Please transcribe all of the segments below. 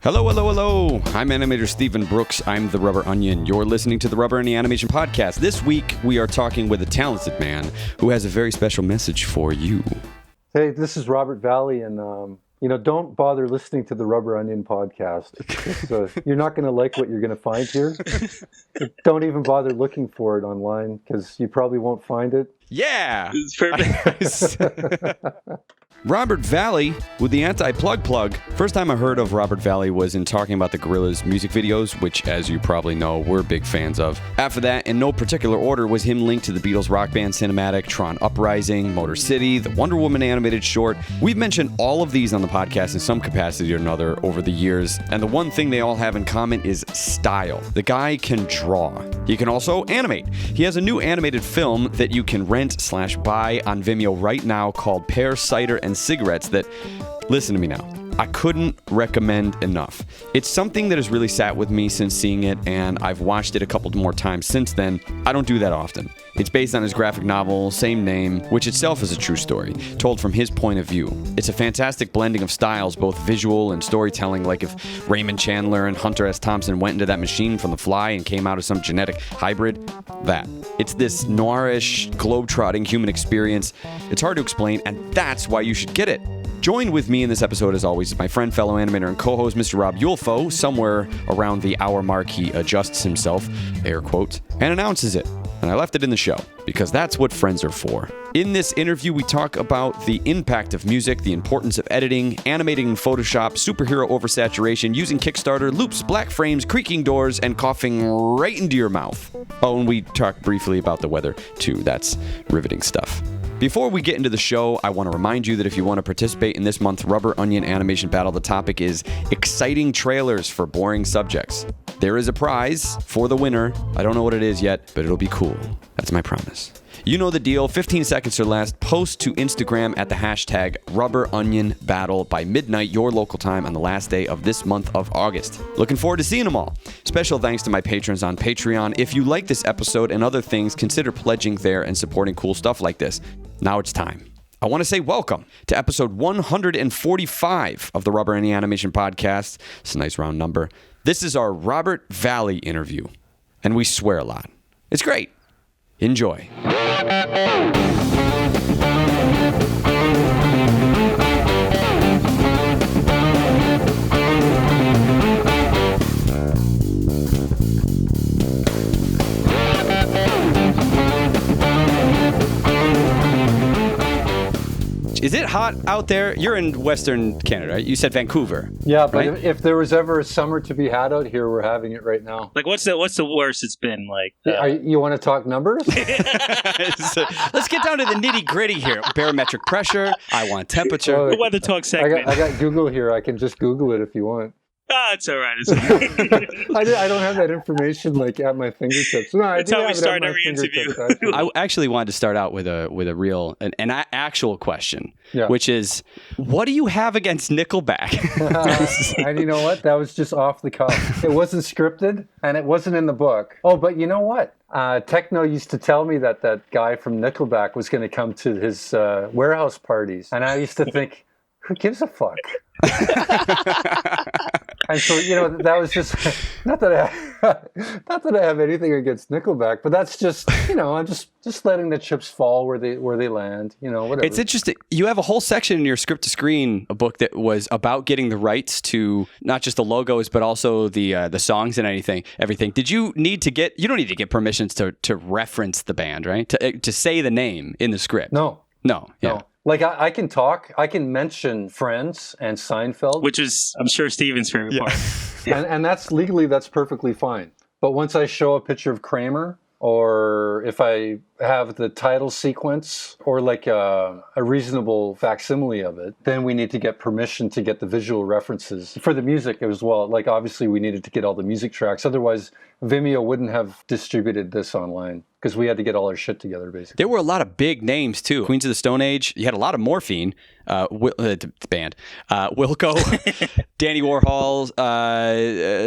Hello, hello, hello. I'm animator Stephen Brooks. I'm the RubberOnion. You're listening to the RubberOnion Animation Podcast. This week, we are talking with a talented man who has a very special message for you. Hey, this is Robert Valley, and don't bother listening to the RubberOnion podcast. You're not going to like what you're going to find here. Don't even bother looking for it online because you probably won't find it. Yeah! It's perfect. Robert Valley with the Anti-Plug. First time I heard of Robert Valley was in talking about the Gorillaz music videos, which, as you probably know, we're big fans of. After that, in no particular order, was him linked to the Beatles rock band cinematic, Tron Uprising, Motor City, the Wonder Woman animated short. We've mentioned all of these on the podcast in some capacity or another over the years, and the one thing they all have in common is style. The guy can draw. He can also animate. He has a new animated film that you can rent/buy on Vimeo right now called Pear Cider and Cigarettes that, listen to me now, I couldn't recommend enough. It's something that has really sat with me since seeing it, and I've watched it a couple more times since then. I don't do that often. It's based on his graphic novel, same name, which itself is a true story, told from his point of view. It's a fantastic blending of styles, both visual and storytelling, like if Raymond Chandler and Hunter S. Thompson went into that machine from The Fly and came out as some genetic hybrid. That. It's this noirish, globe-trotting human experience. It's hard to explain, and that's why you should get it. Join with me in this episode, as always, is my friend, fellow animator, and co-host, Mr. Rob Yulfo. Somewhere around the hour mark, he adjusts himself, air quote, and announces it. And I left it in the show, because that's what friends are for. In this interview, we talk about the impact of music, the importance of editing, animating in Photoshop, superhero oversaturation, using Kickstarter, loops, black frames, creaking doors, and coughing right into your mouth. Oh, and we talk briefly about the weather, too. That's riveting stuff. Before we get into the show, I want to remind you that if you want to participate in this month's RubberOnion Animation Battle, the topic is exciting trailers for boring subjects. There is a prize for the winner. I don't know what it is yet, but it'll be cool. That's my promise. You know the deal. 15 seconds or less. Post to Instagram at the hashtag RubberOnionBattle by midnight, your local time, on the last day of this month of August. Looking forward to seeing them all. Special thanks to my patrons on Patreon. If you like this episode and other things, consider pledging there and supporting cool stuff like this. Now it's time. I want to say welcome to episode 145 of the RubberOnion Animation Podcast. It's a nice round number. This is our Robert Valley interview, and we swear a lot. It's great. Enjoy. Is it hot out there? You're in Western Canada, right? You said Vancouver. Yeah, but right? if there was ever a summer to be had out here, we're having it right now. Like, what's the worst it's been? Like, You want to talk numbers? So, let's get down to the nitty gritty here. Barometric pressure. I want temperature. the weather talk segment. I got Google here. I can just Google it if you want. It's all right. It's okay. I don't have that information like at my fingertips. No, That's how we start every interview. I actually wanted to start out with a real an actual question, which is, what do you have against Nickelback? And you know what? That was just off the cuff. It wasn't scripted, and it wasn't in the book. Oh, but you know what? Techno used to tell me that guy from Nickelback was going to come to his warehouse parties, and I used to think, who gives a fuck? And so, that was just not that I have anything against Nickelback, but that's just, I'm just letting the chips fall where they land, whatever. It's interesting. You have a whole section in your script to screen, a book that was about getting the rights to not just the logos, but also the songs and everything. Did you need to get? You don't need to get permissions to reference the band, right? To say the name in the script. No. Yeah. No. Like, I can mention Friends and Seinfeld. Which is, I'm sure, Steven's favorite part. And that's legally, that's perfectly fine. But once I show a picture of Kramer, or if I have the title sequence, or like a reasonable facsimile of it, then we need to get permission to get the visual references for the music as well. Like, obviously, we needed to get all the music tracks. Otherwise, Vimeo wouldn't have distributed this online, because we had to get all our shit together, basically. There were a lot of big names, too. Queens of the Stone Age. You had a lot of Morphine, band. Wilco, Danny Warhol,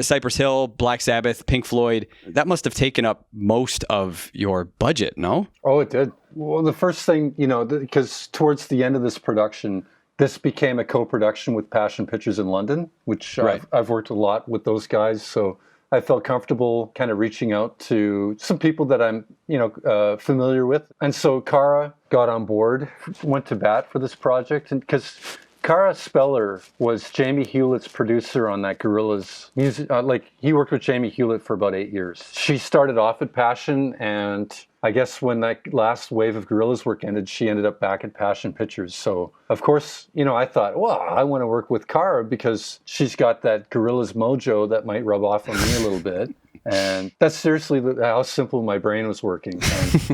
Cypress Hill, Black Sabbath, Pink Floyd. That must have taken up most of your budget, no? Oh, it did. Well, the first thing, because towards the end of this production, this became a co-production with Passion Pictures in London, which I've worked a lot with those guys. So I felt comfortable kind of reaching out to some people that I'm, familiar with. And so Cara got on board, went to bat for this project, and because Cara Speller was Jamie Hewlett's producer on that Gorillaz music. He worked with Jamie Hewlett for about 8 years. She started off at Passion, and I guess when that last wave of Gorillaz work ended, she ended up back at Passion Pictures. So, of course, I thought, well, I want to work with Cara because she's got that Gorillaz mojo that might rub off on me a little bit. And that's seriously how simple my brain was working.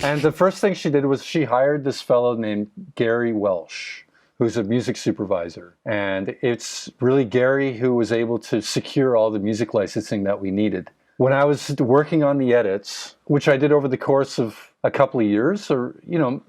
And the first thing she did was she hired this fellow named Gary Welsh, who's a music supervisor. And it's really Gary who was able to secure all the music licensing that we needed. When I was working on the edits, which I did over the course of a couple of years, or,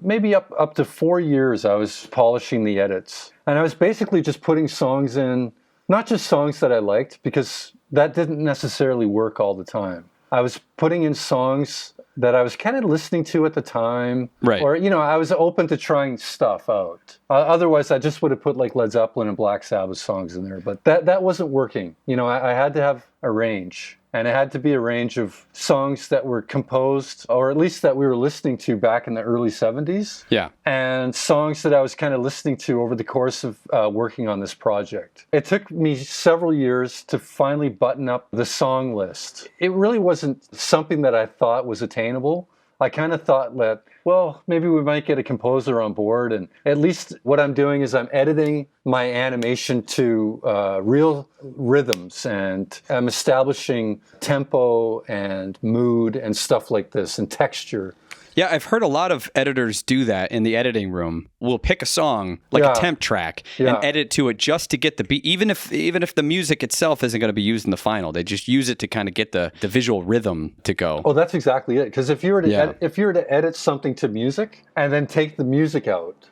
maybe up to 4 years, I was polishing the edits. And I was basically just putting songs in, not just songs that I liked, because that didn't necessarily work all the time. I was putting in songs that I was kind of listening to at the time. Right. Or, I was open to trying stuff out. Otherwise, I just would have put like Led Zeppelin and Black Sabbath songs in there. But that wasn't working. I had to have a range. And it had to be a range of songs that were composed, or at least that we were listening to back in the early 70s. Yeah. And songs that I was kind of listening to over the course of working on this project. It took me several years to finally button up the song list. It really wasn't something that I thought was attainable. I kind of thought that, well, maybe we might get a composer on board, and at least what I'm doing is I'm editing my animation to real rhythms, and I'm establishing tempo and mood and stuff like this, and texture. Yeah, I've heard a lot of editors do that in the editing room. We'll pick a song, like a temp track, and edit to it just to get the beat. Even if the music itself isn't going to be used in the final, they just use it to kind of get the visual rhythm to go. Oh, that's exactly it. Because if you were to edit something to music and then take the music out,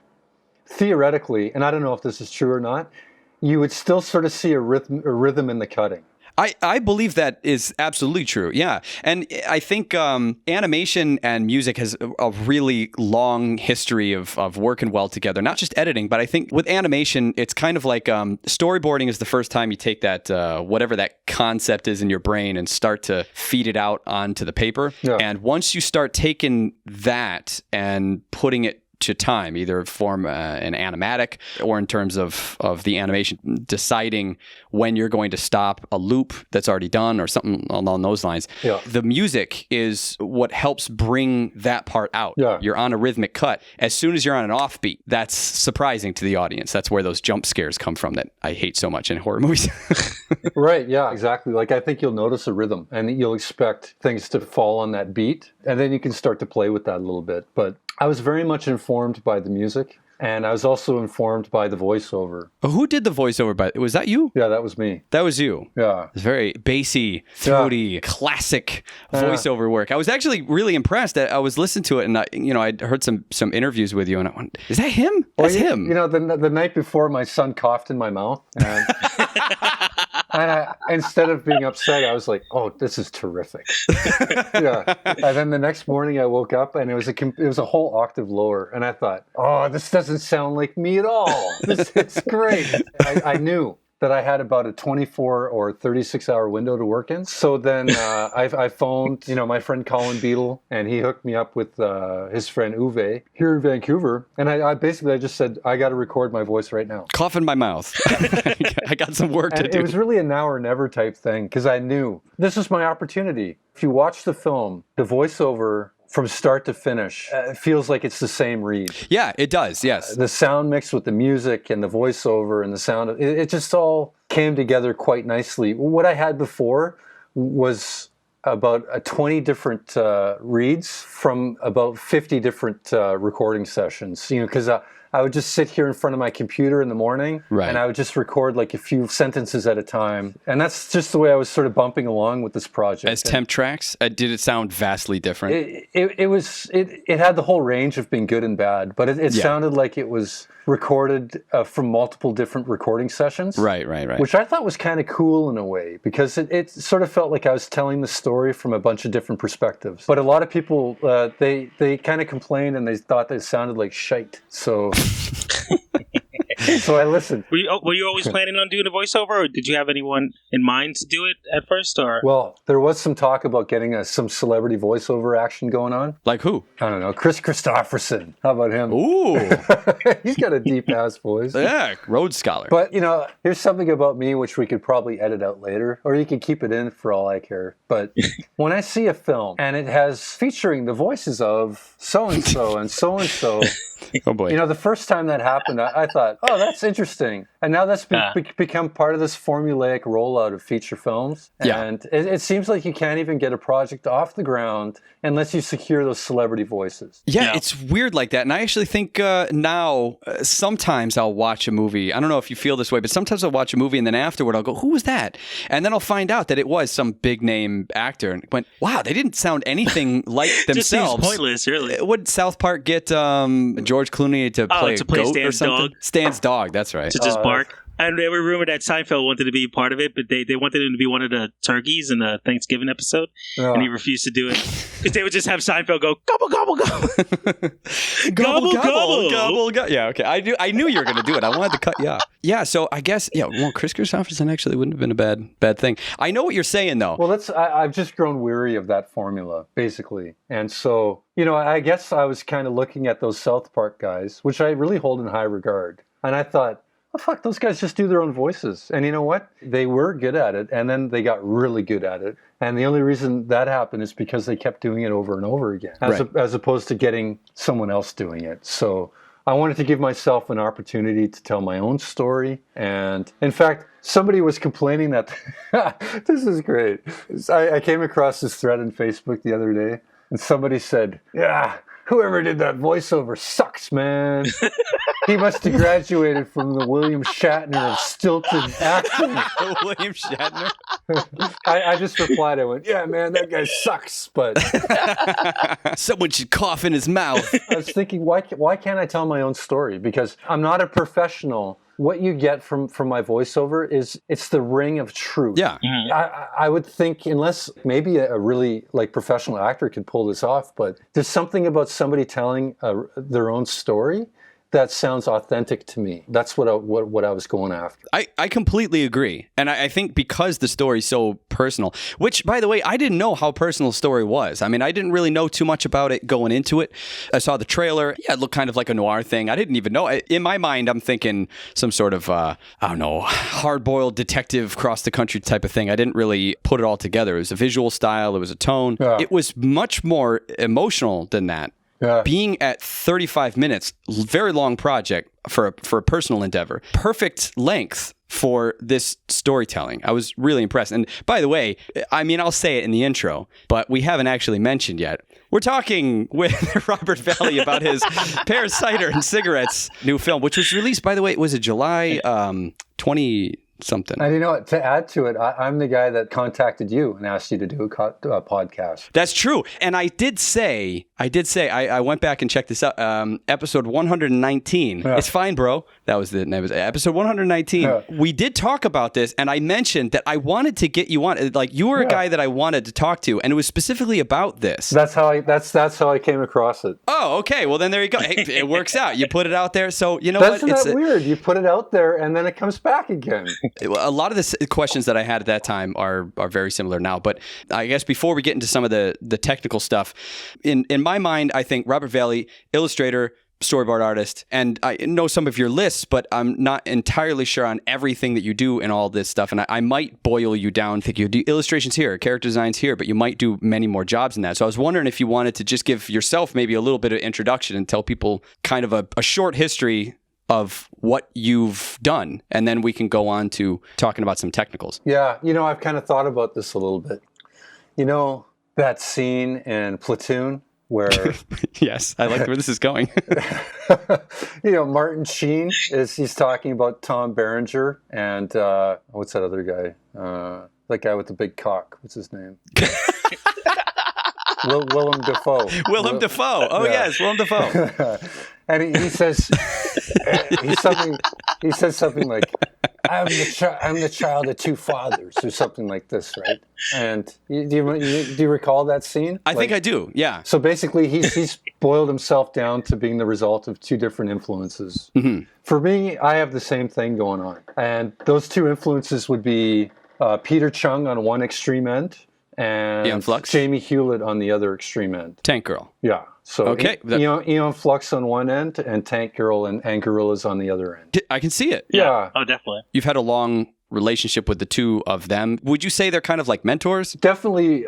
theoretically, and I don't know if this is true or not, you would still sort of see a rhythm in the cutting. I believe that is absolutely true. Yeah. And I think animation and music has a really long history of working well together, not just editing, but I think with animation, it's kind of like storyboarding is the first time you take that, whatever that concept is in your brain and start to feed it out onto the paper. Yeah. And once you start taking that and putting it to time, either form an animatic or in terms of the animation, deciding when you're going to stop a loop that's already done or something along those lines. Yeah. The music is what helps bring that part out. Yeah. You're on a rhythmic cut. As soon as you're on an offbeat, that's surprising to the audience. That's where those jump scares come from that I hate so much in horror movies. Right, yeah, exactly. Like I think you'll notice a rhythm and you'll expect things to fall on that beat, and then you can start to play with that a little bit. But I was very much informed by the music, and I was also informed by the voiceover. Who did the voiceover? Was that you? Yeah, that was me. That was you? Yeah. It's very bassy, throaty, classic voiceover work. I was actually really impressed. That I was listening to it, and I'd heard some interviews with you, and I went, "Is that him? That's him." The night before, my son coughed in my mouth, and instead of being upset, I was like, "Oh, this is terrific." Yeah. And then the next morning, I woke up, and it was a whole octave lower, and I thought, "Oh, this doesn't sound like me at all. It's great." I knew that I had about a 24 or 36-hour window to work in. So then I phoned, my friend Colin Beadle, and he hooked me up with his friend Uwe here in Vancouver. And I just said, I got to record my voice right now. Cough in my mouth. I got some work to do. It was really a now or never type thing, because I knew this is my opportunity. If you watch the film, the voiceover from start to finish, it feels like it's the same read. Yeah, it does, yes. The sound mixed with the music and the voiceover and the sound, it just all came together quite nicely. What I had before was about 20 different reads from about 50 different recording sessions, because I would just sit here in front of my computer in the morning, and I would just record like a few sentences at a time. And that's just the way I was sort of bumping along with this project. As temp tracks, did it sound vastly different? It had the whole range of being good and bad, but it sounded like it was recorded from multiple different recording sessions. Right. Which I thought was kind of cool in a way, because it sort of felt like I was telling the story from a bunch of different perspectives. But a lot of people, they kind of complained and they thought they sounded like shite. So So I listened. Were you always planning on doing a voiceover, or did you have anyone in mind to do it at first? Or Well, there was some talk about getting some celebrity voiceover action going on. Like who? I don't know. Chris Christopherson. How about him? Ooh. He's got a deep-ass voice. Yeah, Rhodes Scholar. But, here's something about me which we could probably edit out later, or you can keep it in for all I care. But when I see a film and it has featuring the voices of so-and-so and so-and-so, oh boy. the first time that happened, I thought, oh, that's interesting. And now that's become part of this formulaic rollout of feature films. And it seems like you can't even get a project off the ground unless you secure those celebrity voices. Yeah, it's weird like that. And I actually think now, sometimes I'll watch a movie. I don't know if you feel this way, but sometimes I'll watch a movie and then afterward I'll go, who was that? And then I'll find out that it was some big name actor. And went, wow, they didn't sound anything like themselves. Just seems pointless, really. Would South Park get George Clooney to play a goat Stan's or something? dog. Stan's dog, that's right. To just bark. And they were rumored that Seinfeld wanted to be part of it, but they wanted him to be one of the turkeys in the Thanksgiving episode, and he refused to do it because they would just have Seinfeld go gobble gobble gobble gobble gobble gobble gobble. Yeah, okay. I knew you were going to do it. I wanted to cut you off. Yeah, so I guess Chris Christopherson actually wouldn't have been a bad thing. I know what you're saying though. Well, I've just grown weary of that formula, basically, and so I guess I was kind of looking at those South Park guys, which I really hold in high regard, and I thought, oh, fuck, those guys just do their own voices. And you know what? They were good at it, and then they got really good at it. And the only reason that happened is because they kept doing it over and over again, as opposed to getting someone else doing it. So I wanted to give myself an opportunity to tell my own story. And in fact, somebody was complaining that, this is great. I came across this thread on Facebook the other day, and somebody said, yeah, whoever did that voiceover sucks, man. He must have graduated from the William Shatner of stilted acting. William Shatner? I just replied, I went, yeah, man, that guy sucks, but... Someone should cough in his mouth. I was thinking, why can't I tell my own story? Because I'm not a professional. What you get from my voiceover it's the ring of truth. Yeah. I would think, unless maybe a really professional actor could pull this off, but there's something about somebody telling their own story that sounds authentic to me. That's what I was going after. I completely agree. And I think because the story's so personal, which, by the way, I didn't know how personal the story was. I mean, I didn't really know too much about it going into it. I saw the trailer. Yeah, it looked kind of like a noir thing. I didn't even know. In my mind, I'm thinking some sort of, I don't know, hard-boiled detective cross-the-country type of thing. I didn't really put it all together. It was a visual style. It was a tone. Yeah. It was much more emotional than that. Yeah. Being at 35 minutes, very long project for a personal endeavor. Perfect length for this storytelling. I was really impressed. And by the way, I mean, I'll say it in the intro, but we haven't actually mentioned yet. We're talking with Robert Valley about his Pear Cider and Cigarettes new film, which was released, by the way, it was a July 20 something. And to add to it, I'm the guy that contacted you and asked you to do a podcast. That's true. And I did say, I went back and checked this out. Episode 119. Yeah. It's fine, bro. That was the name. Episode 119. Yeah. We did talk about this, and I mentioned that I wanted to get you on. Like, you were a guy that I wanted to talk to, and it was specifically about this. That's how I came across it. Oh, okay. Well, then there you go. Hey, it works out. You put it out there. So, you know what? That's not weird. You put it out there, and then it comes back again. A lot of the questions that I had at that time are very similar now. But I guess before we get into some of the technical stuff, in my mind, I think Robert Valley, illustrator, storyboard artist, and I know some of your lists, but I'm not entirely sure on everything that you do and all this stuff. And I might boil you down, think you do illustrations here, character designs here, but you might do many more jobs than that. So I was wondering if you wanted to just give yourself maybe a little bit of introduction and tell people kind of a short history of what you've done, and then we can go on to talking about some technicals. Yeah, I've kind of thought about this a little bit. That scene in Platoon where... Yes, I like where this is going. Martin Sheen, he's talking about Tom Berenger and what's that other guy? That guy with the big cock. What's his name? Willem Dafoe. Willem Dafoe. Oh, yes, Willem Dafoe. And he says... he says something like, I'm the child of two fathers, or something like this, right? And do you recall that scene? I think I do. Yeah. So basically, he's boiled himself down to being the result of two different influences. Mm-hmm. For me, I have the same thing going on, and those two influences would be Peter Chung on one extreme end and Jamie Hewlett on the other extreme end. Tank Girl. Yeah. So okay. Eon Flux on one end and Tank Girl and Gorillas on the other end. I can see it. Yeah. Oh, definitely. You've had a long relationship with the two of them. Would you say they're kind of like mentors? Definitely.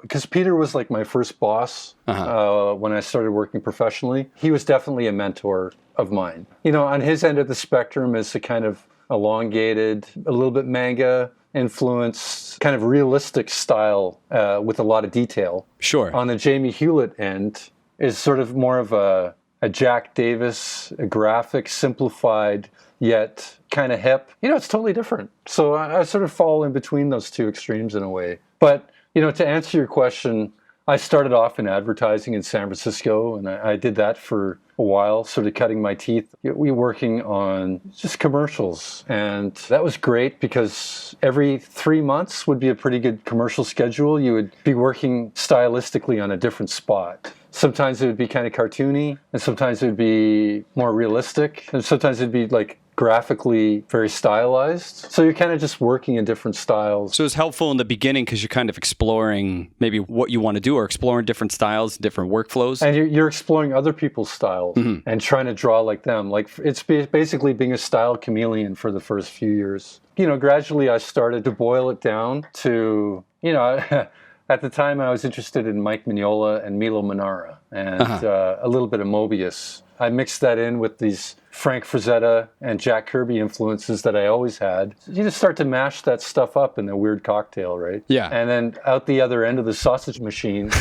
Because Peter was like my first boss when I started working professionally. He was definitely a mentor of mine. On his end of the spectrum is a kind of elongated, a little bit manga influenced, kind of realistic style with a lot of detail. Sure. On the Jamie Hewlett end is sort of more of a Jack Davis, a graphic, simplified, yet kind of hip. It's totally different. So I sort of fall in between those two extremes in a way. But, to answer your question, I started off in advertising in San Francisco, and I did that for a while, sort of cutting my teeth. We were working on just commercials, and that was great because every 3 months would be a pretty good commercial schedule. You would be working stylistically on a different spot. Sometimes it would be kind of cartoony, and sometimes it would be more realistic, and sometimes it'd be like graphically very stylized. So you're kind of just working in different styles. So it's helpful in the beginning because you're kind of exploring maybe what you want to do or exploring different styles, different workflows. And you're exploring other people's styles and trying to draw like them. Like it's basically being a style chameleon for the first few years. Gradually I started to boil it down to, at the time I was interested in Mike Mignola and Milo Manara and a little bit of Mobius. I mixed that in with these Frank Frazetta and Jack Kirby influences that I always had. You just start to mash that stuff up in a weird cocktail, right? Yeah. And then out the other end of the sausage machine,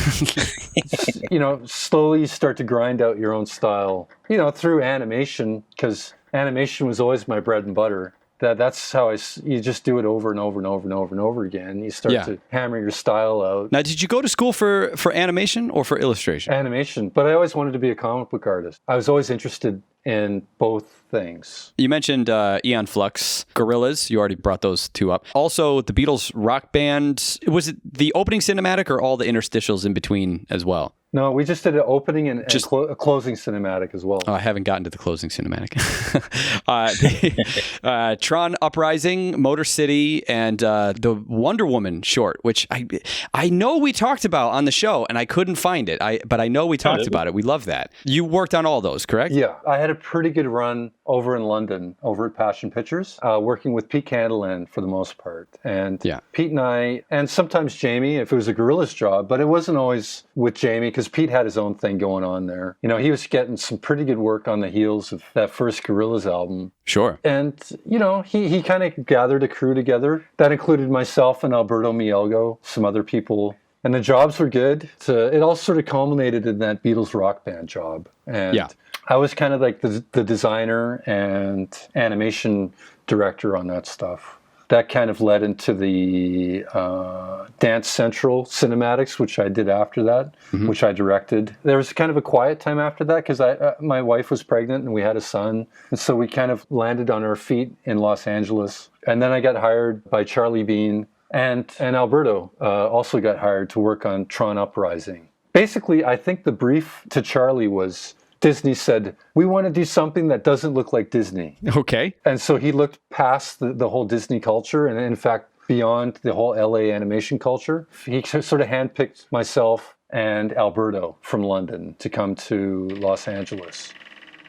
slowly you start to grind out your own style, through animation, because animation was always my bread and butter. That's how you just do it over and over and over and over and over again. You start to hammer your style out. Now, did you go to school for animation or for illustration? Animation, but I always wanted to be a comic book artist. I was always interested in both things. You mentioned Eon Flux, Gorillas. You already brought those two up. Also, the Beatles rock band. Was it the opening cinematic or all the interstitials in between as well? No, we just did an opening and a closing cinematic as well. Oh, I haven't gotten to the closing cinematic. Tron Uprising, Motor City, and the Wonder Woman short, which I know we talked about on the show, and I couldn't find it. But I know we talked about it. We love that. You worked on all those, correct? Yeah. I had a pretty good run over in London, over at Passion Pictures, working with Pete Candeland for the most part. And Pete and I, and sometimes Jamie, if it was a Gorillas job, but it wasn't always with Jamie, because Pete had his own thing going on there. He was getting some pretty good work on the heels of that first Gorillas album. Sure. And, he kind of gathered a crew together. That included myself and Alberto Mielgo, some other people. And the jobs were good. It all sort of culminated in that Beatles rock band job. And I was kind of like the designer and animation director on that stuff. That kind of led into the Dance Central cinematics, which I did after that, which I directed. There was kind of a quiet time after that because my wife was pregnant and we had a son. And so we kind of landed on our feet in Los Angeles. And then I got hired by Charlie Bean, and Alberto also got hired to work on Tron Uprising. Basically, I think the brief to Charlie was, Disney said, we want to do something that doesn't look like Disney. Okay. And so he looked past the whole Disney culture and, in fact, beyond the whole LA animation culture. He sort of handpicked myself and Alberto from London to come to Los Angeles.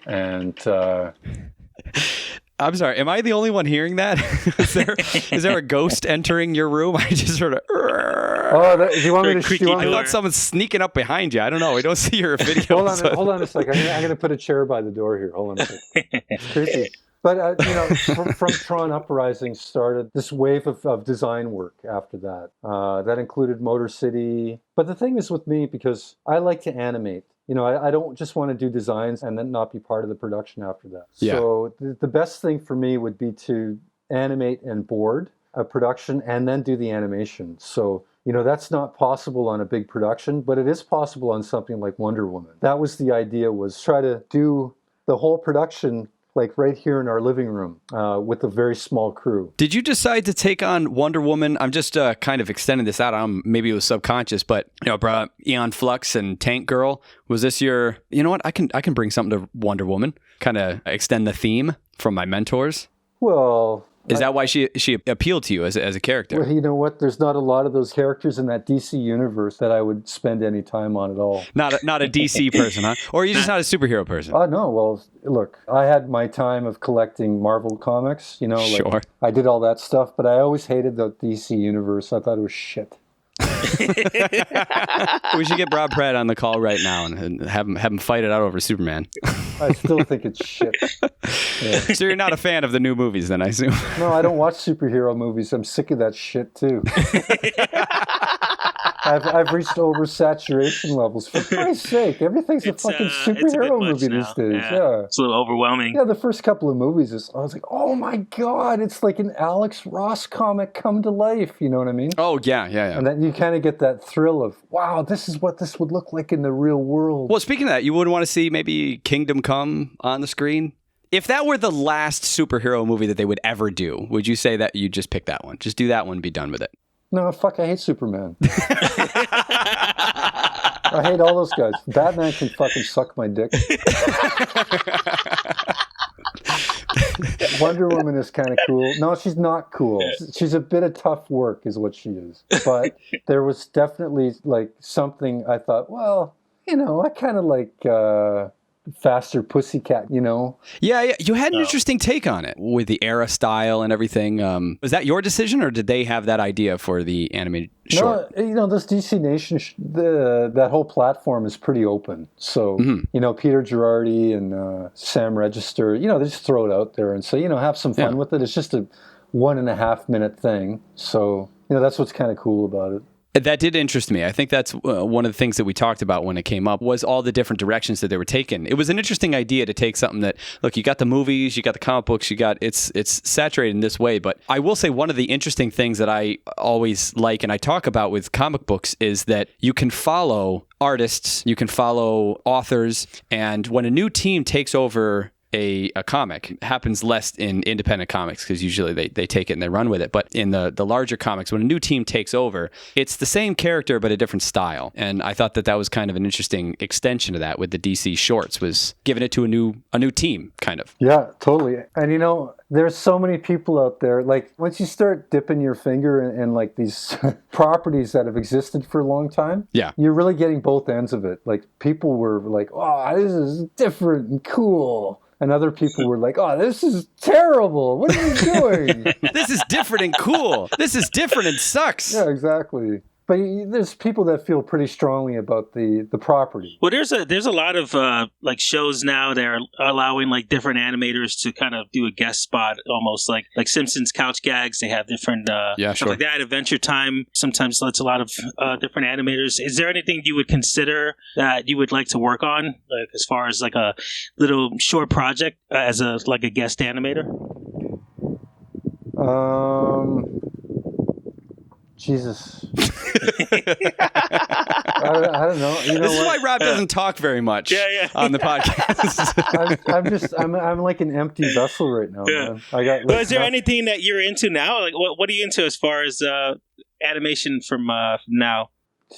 And I'm sorry, am I the only one hearing that? Is there a ghost entering your room? I just sort of... do you want me to... I thought someone's sneaking up behind you. I don't know. We don't see your video. Hold on a second. I'm going to put a chair by the door here. Hold on a second. It's creepy. But, from Tron Uprising started this wave of design work after that. That included Motor City. But the thing is with me, because I like to animate, I don't just want to do designs and then not be part of the production after that. Yeah. So the best thing for me would be to animate and board a production and then do the animation. So, that's not possible on a big production, but it is possible on something like Wonder Woman. That was the idea, was try to do the whole production like right here in our living room with a very small crew. Did you decide to take on Wonder Woman? I'm just kind of extending this out. Maybe it was subconscious, but brought Aeon Flux and Tank Girl. Was this your? You know what? I can bring something to Wonder Woman. Kind of extend the theme from my mentors. Well. Is that why she appealed to you as a character? Well, you know what? There's not a lot of those characters in that DC universe that I would spend any time on at all. Not a DC person, huh? Or are you just not a superhero person? No. Well, look, I had my time of collecting Marvel comics. Sure. I did all that stuff, but I always hated the DC universe. I thought it was shit. We should get Rob Pratt on the call right now and have him fight it out over Superman. I still think it's shit. Yeah. So you're not a fan of the new movies then, I assume? No, I don't watch superhero movies. I'm sick of that shit too. I've reached oversaturation levels. For Christ's sake, everything's a fucking superhero movie these days. Yeah. It's a little overwhelming. Yeah, the first couple of movies, I was like, oh my God, it's like an Alex Ross comic come to life. You know what I mean? Oh, yeah. And then you kind of get that thrill of, wow, this is what this would look like in the real world. Well, speaking of that, you wouldn't want to see maybe Kingdom Come on the screen? If that were the last superhero movie that they would ever do, would you say that you'd just pick that one? Just do that one and be done with it? No, fuck, I hate Superman. I hate all those guys. Batman can fucking suck my dick. Wonder Woman is kind of cool. No, she's not cool. She's a bit of tough work is what she is. But there was definitely like something I thought, well, I kind of like Faster Pussycat, Yeah, you had an interesting take on it with the era style and everything. Was that your decision, or did they have that idea for the animated short? No, this DC Nation, that whole platform is pretty open. So, Peter Girardi and Sam Register, they just throw it out there and say, have some fun with it. It's just a 1.5 minute thing. So, that's what's kind of cool about it. That did interest me. I think that's one of the things that we talked about when it came up was all the different directions that they were taking. It was an interesting idea to take something that, look, you got the movies, you got the comic books, it's saturated in this way. But I will say one of the interesting things that I always like and I talk about with comic books is that you can follow artists, you can follow authors, and when a new team takes over a comic, it happens less in independent comics because usually they take it and they run with it. But in the larger comics, when a new team takes over, it's the same character but a different style. And I thought that was kind of an interesting extension of that with the DC shorts, was giving it to a new team, kind of. Yeah, totally. And there's so many people out there. Like once you start dipping your finger in like these properties that have existed for a long time, you're really getting both ends of it. Like people were like, "Oh, this is different and cool." And other people were like, "Oh, this is terrible. What are you doing?" This is different and cool. This is different and sucks. Yeah, exactly. But there's people that feel pretty strongly about the property. Well, there's a lot of like shows now that are allowing like different animators to kind of do a guest spot, almost like Simpsons Couch Gags. They have different stuff like that. Adventure Time sometimes lets a lot of different animators. Is there anything you would consider that you would like to work on, like as far as like a little short project as a guest animator? Jesus. I don't know. This is why Rob doesn't talk very much on the podcast. I'm like an empty vessel right now, man. Well, is there anything that you're into now? Like, what are you into as far as animation from now?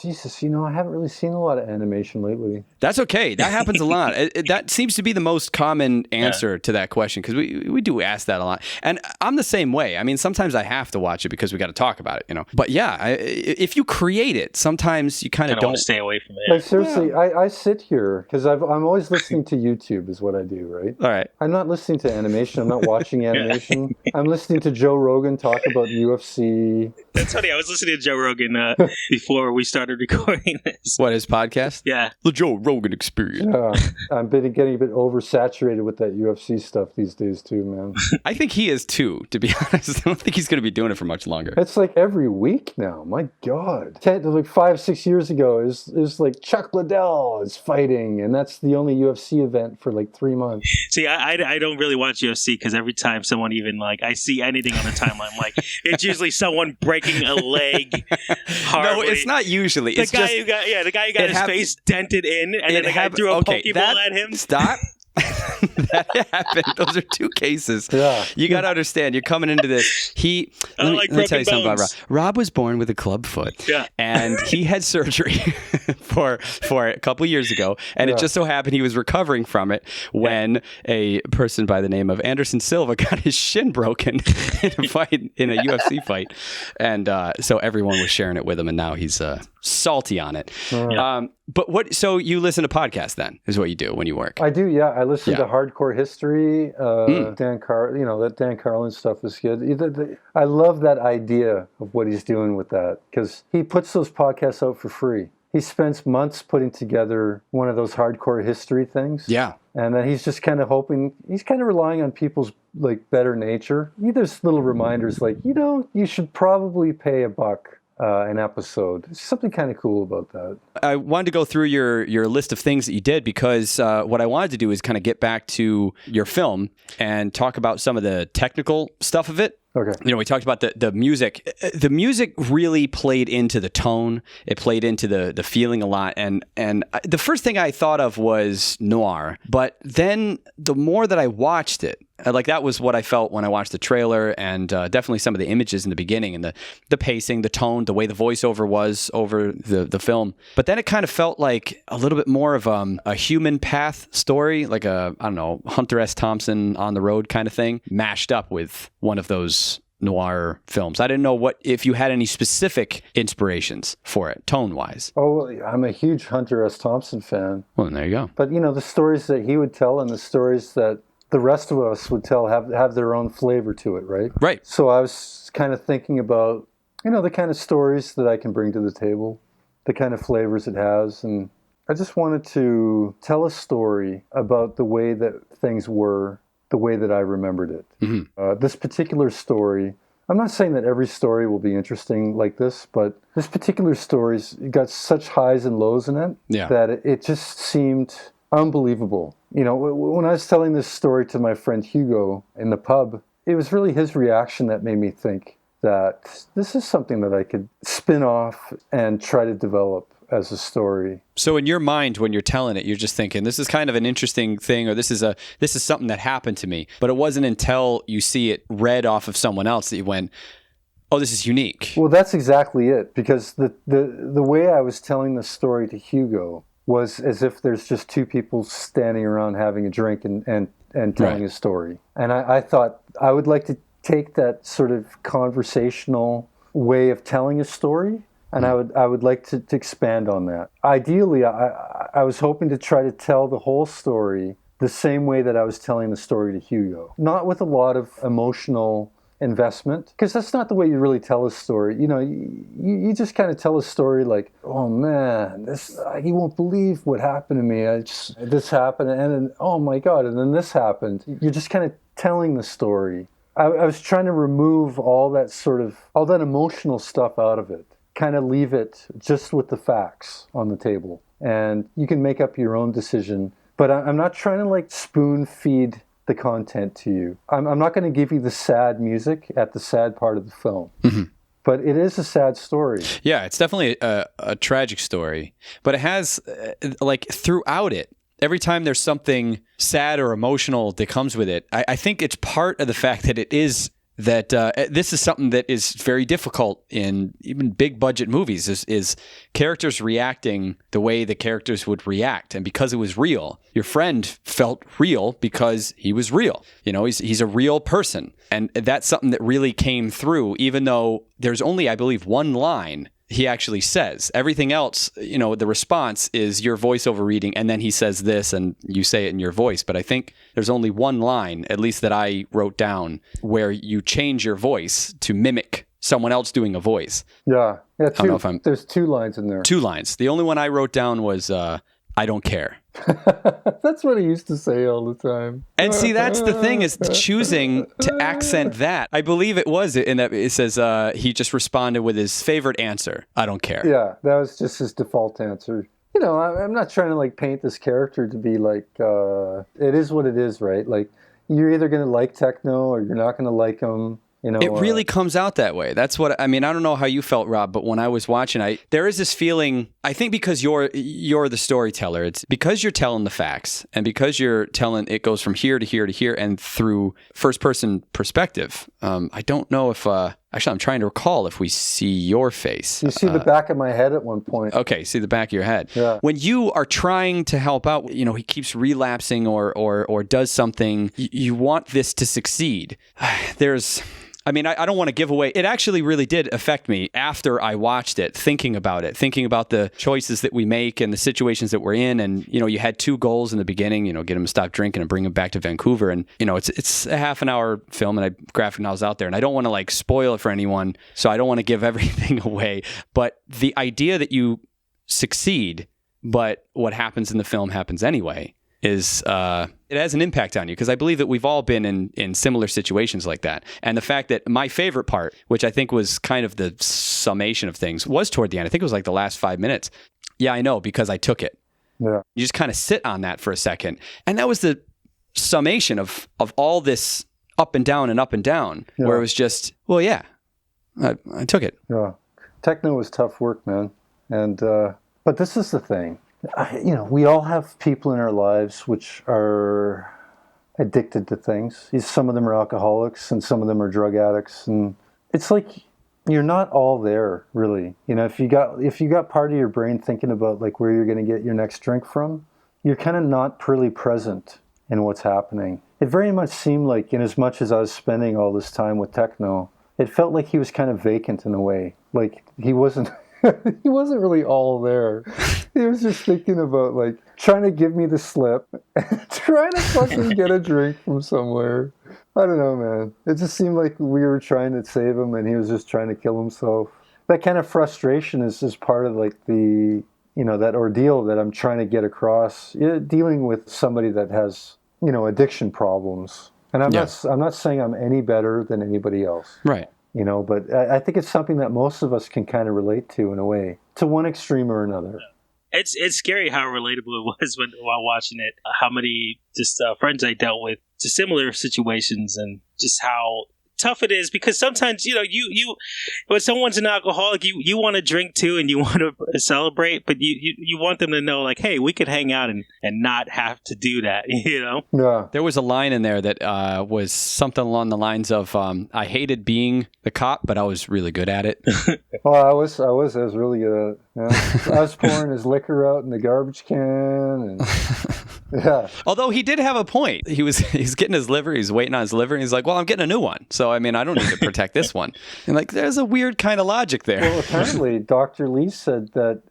Jesus, I haven't really seen a lot of animation lately. That's okay. That happens a lot. That seems to be the most common answer to that question, because we do ask that a lot. And I'm the same way. I mean, sometimes I have to watch it because we got to talk about it, But if you create it, sometimes you kind of don't want to stay away from it. Like seriously, I sit here because I'm always listening to YouTube is what I do, right? All right. I'm not listening to animation. I'm not watching animation. I'm listening to Joe Rogan talk about UFC. That's funny. I was listening to Joe Rogan before we started recording this. What, his podcast? Yeah. The Joe Rogan Experience. Yeah. I'm getting a bit oversaturated with that UFC stuff these days too, man. I think he is too, to be honest. I don't think he's going to be doing it for much longer. It's like every week now. My God. Like 5-6 years ago, it was like Chuck Liddell is fighting, and that's the only UFC event for like 3 months. See, I don't really watch UFC because every time someone even I see anything on the timeline, it's usually someone breaking a leg horribly. No, it's not usually. The guy who got his face dented in, and then the guy threw a Pokeball at him. Stop. that happened. Those are two cases. Yeah. You got to understand, you're coming into this. Let me tell you something about Rob. Rob was born with a club foot. Yeah. And he had surgery for a couple of years ago. And it just so happened he was recovering from it when a person by the name of Anderson Silva got his shin broken in a UFC fight. And so everyone was sharing it with him, and now he's salty on it. But so you listen to podcasts then, is what you do when you work? I do, yeah. I listen to Hardcore History. That Dan Carlin stuff is good. I love that idea of what he's doing with that, because he puts those podcasts out for free. He spends months putting together one of those hardcore history things. Yeah. And then he's just kind of relying on people's like better nature. There's little reminders like, you should probably pay $1 an episode. There's something kind of cool about that. I wanted to go through your list of things that you did, because what I wanted to do is kind of get back to your film and talk about some of the technical stuff of it. Okay. We talked about the music. The music really played into the tone. It played into the feeling a lot. And the first thing I thought of was noir. But then the more that I watched it, like that was what I felt when I watched the trailer, and definitely some of the images in the beginning and the pacing, the tone, the way the voiceover was over the film. But then it kind of felt like a little bit more of a human path story, like Hunter S. Thompson On the Road kind of thing, mashed up with one of those noir films. I didn't know if you had any specific inspirations for it, tone-wise. Oh, I'm a huge Hunter S. Thompson fan. Well, there you go. But, the stories that he would tell and the stories that the rest of us would tell have their own flavor to it, right? Right. So I was kind of thinking about, the kind of stories that I can bring to the table, the kind of flavors it has, and I just wanted to tell a story about the way that things were, the way that I remembered it. Mm-hmm. This particular story, I'm not saying that every story will be interesting like this, but this particular story's got such highs and lows in it that it just seemed unbelievable. When I was telling this story to my friend Hugo in the pub, it was really his reaction that made me think that this is something that I could spin off and try to develop as a story. So in your mind, when you're telling it, you're just thinking, this is kind of an interesting thing, or this is something that happened to me. But it wasn't until you see it read off of someone else that you went, oh, this is unique. Well, that's exactly it. Because the way I was telling the story to Hugo was as if there's just two people standing around having a drink and telling a story. And I thought I would like to take that sort of conversational way of telling a story, and I would like to expand on that. Ideally, I was hoping to try to tell the whole story the same way that I was telling the story to Hugo. Not with a lot of emotional investment, because that's not the way you really tell a story. You just kind of tell a story like, oh man, you won't believe what happened to me. This happened, and then, oh my God, and then this happened. You're just kind of telling the story. I was trying to remove all that emotional stuff out of it, kind of leave it just with the facts on the table, and you can make up your own decision. But I'm not trying to like spoon feed the content to you. I'm not going to give you the sad music at the sad part of the film. Mm-hmm. But it is a sad story. Yeah, it's definitely a tragic story. But it has, throughout it, every time there's something sad or emotional that comes with it, I think it's part of the fact that it is that this is something that is very difficult in even big budget movies is characters reacting the way the characters would react. And because it was real, your friend felt real because he was real. He's a real person. And that's something that really came through, even though there's only, I believe, one line he actually says. Everything else, the response is your voiceover reading, and then he says this, and you say it in your voice. But I think there's only one line, at least that I wrote down, where you change your voice to mimic someone else doing a voice. Yeah. There's 2 lines in there. 2 lines. The only one I wrote down was, I don't care. That's what he used to say all the time. And see, that's the thing, is choosing to accent that. I believe it was in that it says he just responded with his favorite answer. I don't care. Yeah, that was just his default answer. I'm not trying to like paint this character to be like, it is what it is, right? Like, you're either going to like Techno or you're not going to like him. It really comes out that way. That's what I mean. I don't know how you felt, Rob, but when I was watching, there is this feeling. I think because you're the storyteller, it's because you're telling the facts, and because you're telling it goes from here to here to here, and through first person perspective. I don't know if actually I'm trying to recall if we see your face. You see the back of my head at one point. Okay, see the back of your head. Yeah. When you are trying to help out, he keeps relapsing or does something. You want this to succeed. I don't want to give away. It actually really did affect me after I watched it, thinking about the choices that we make and the situations that we're in. And, you had two goals in the beginning, get him to stop drinking and bring him back to Vancouver. And, it's a half an hour film, and I graphic novels out there, and I don't want to spoil it for anyone. So I don't want to give everything away. But the idea that you succeed, but what happens in the film happens anyway, is it has an impact on you, because I believe that we've all been in similar situations like that. And the fact that my favorite part, which I think was kind of the summation of things, was toward the end. I think it was the last 5 minutes. Yeah, I know, because I took it. Yeah. You just kind of sit on that for a second. And that was the summation of all this up and down, where it was just, well, yeah, I took it. Yeah. Techno was tough work, man. And but this is the thing. We all have people in our lives which are addicted to things. Some of them are alcoholics, and some of them are drug addicts, and it's like you're not all there, really. If you got part of your brain thinking about where you're going to get your next drink from, you're kind of not really present in what's happening. It very much seemed like, in as much as I was spending all this time with Techno, it felt like he was kind of vacant in a way. He wasn't. He wasn't really all there. He was just thinking about trying to give me the slip, trying to fucking get a drink from somewhere. I don't know, man. It just seemed like we were trying to save him, and he was just trying to kill himself. That kind of frustration is just part of the that ordeal that I'm trying to get across. Dealing with somebody that has addiction problems, and I'm not saying I'm any better than anybody else. Right. But I think it's something that most of us can kind of relate to in a way, to one extreme or another. It's scary how relatable it was while watching it. How many friends I dealt with to similar situations, and just how tough it is, because sometimes you when someone's an alcoholic, you want to drink too, and you want to celebrate, but you want them to know hey, we could hang out and not have to do that. Yeah. There was a line in there that was something along the lines of I hated being the cop, but I was really good at it. Well, I was really good at it. Yeah. I was pouring his liquor out in the garbage can, and yeah. Although he did have a point. He's getting his liver. He's waiting on his liver, and he's like, "Well, I'm getting a new one, so I don't need to protect this one." And there's a weird kind of logic there. Well, apparently, Dr. Lee said that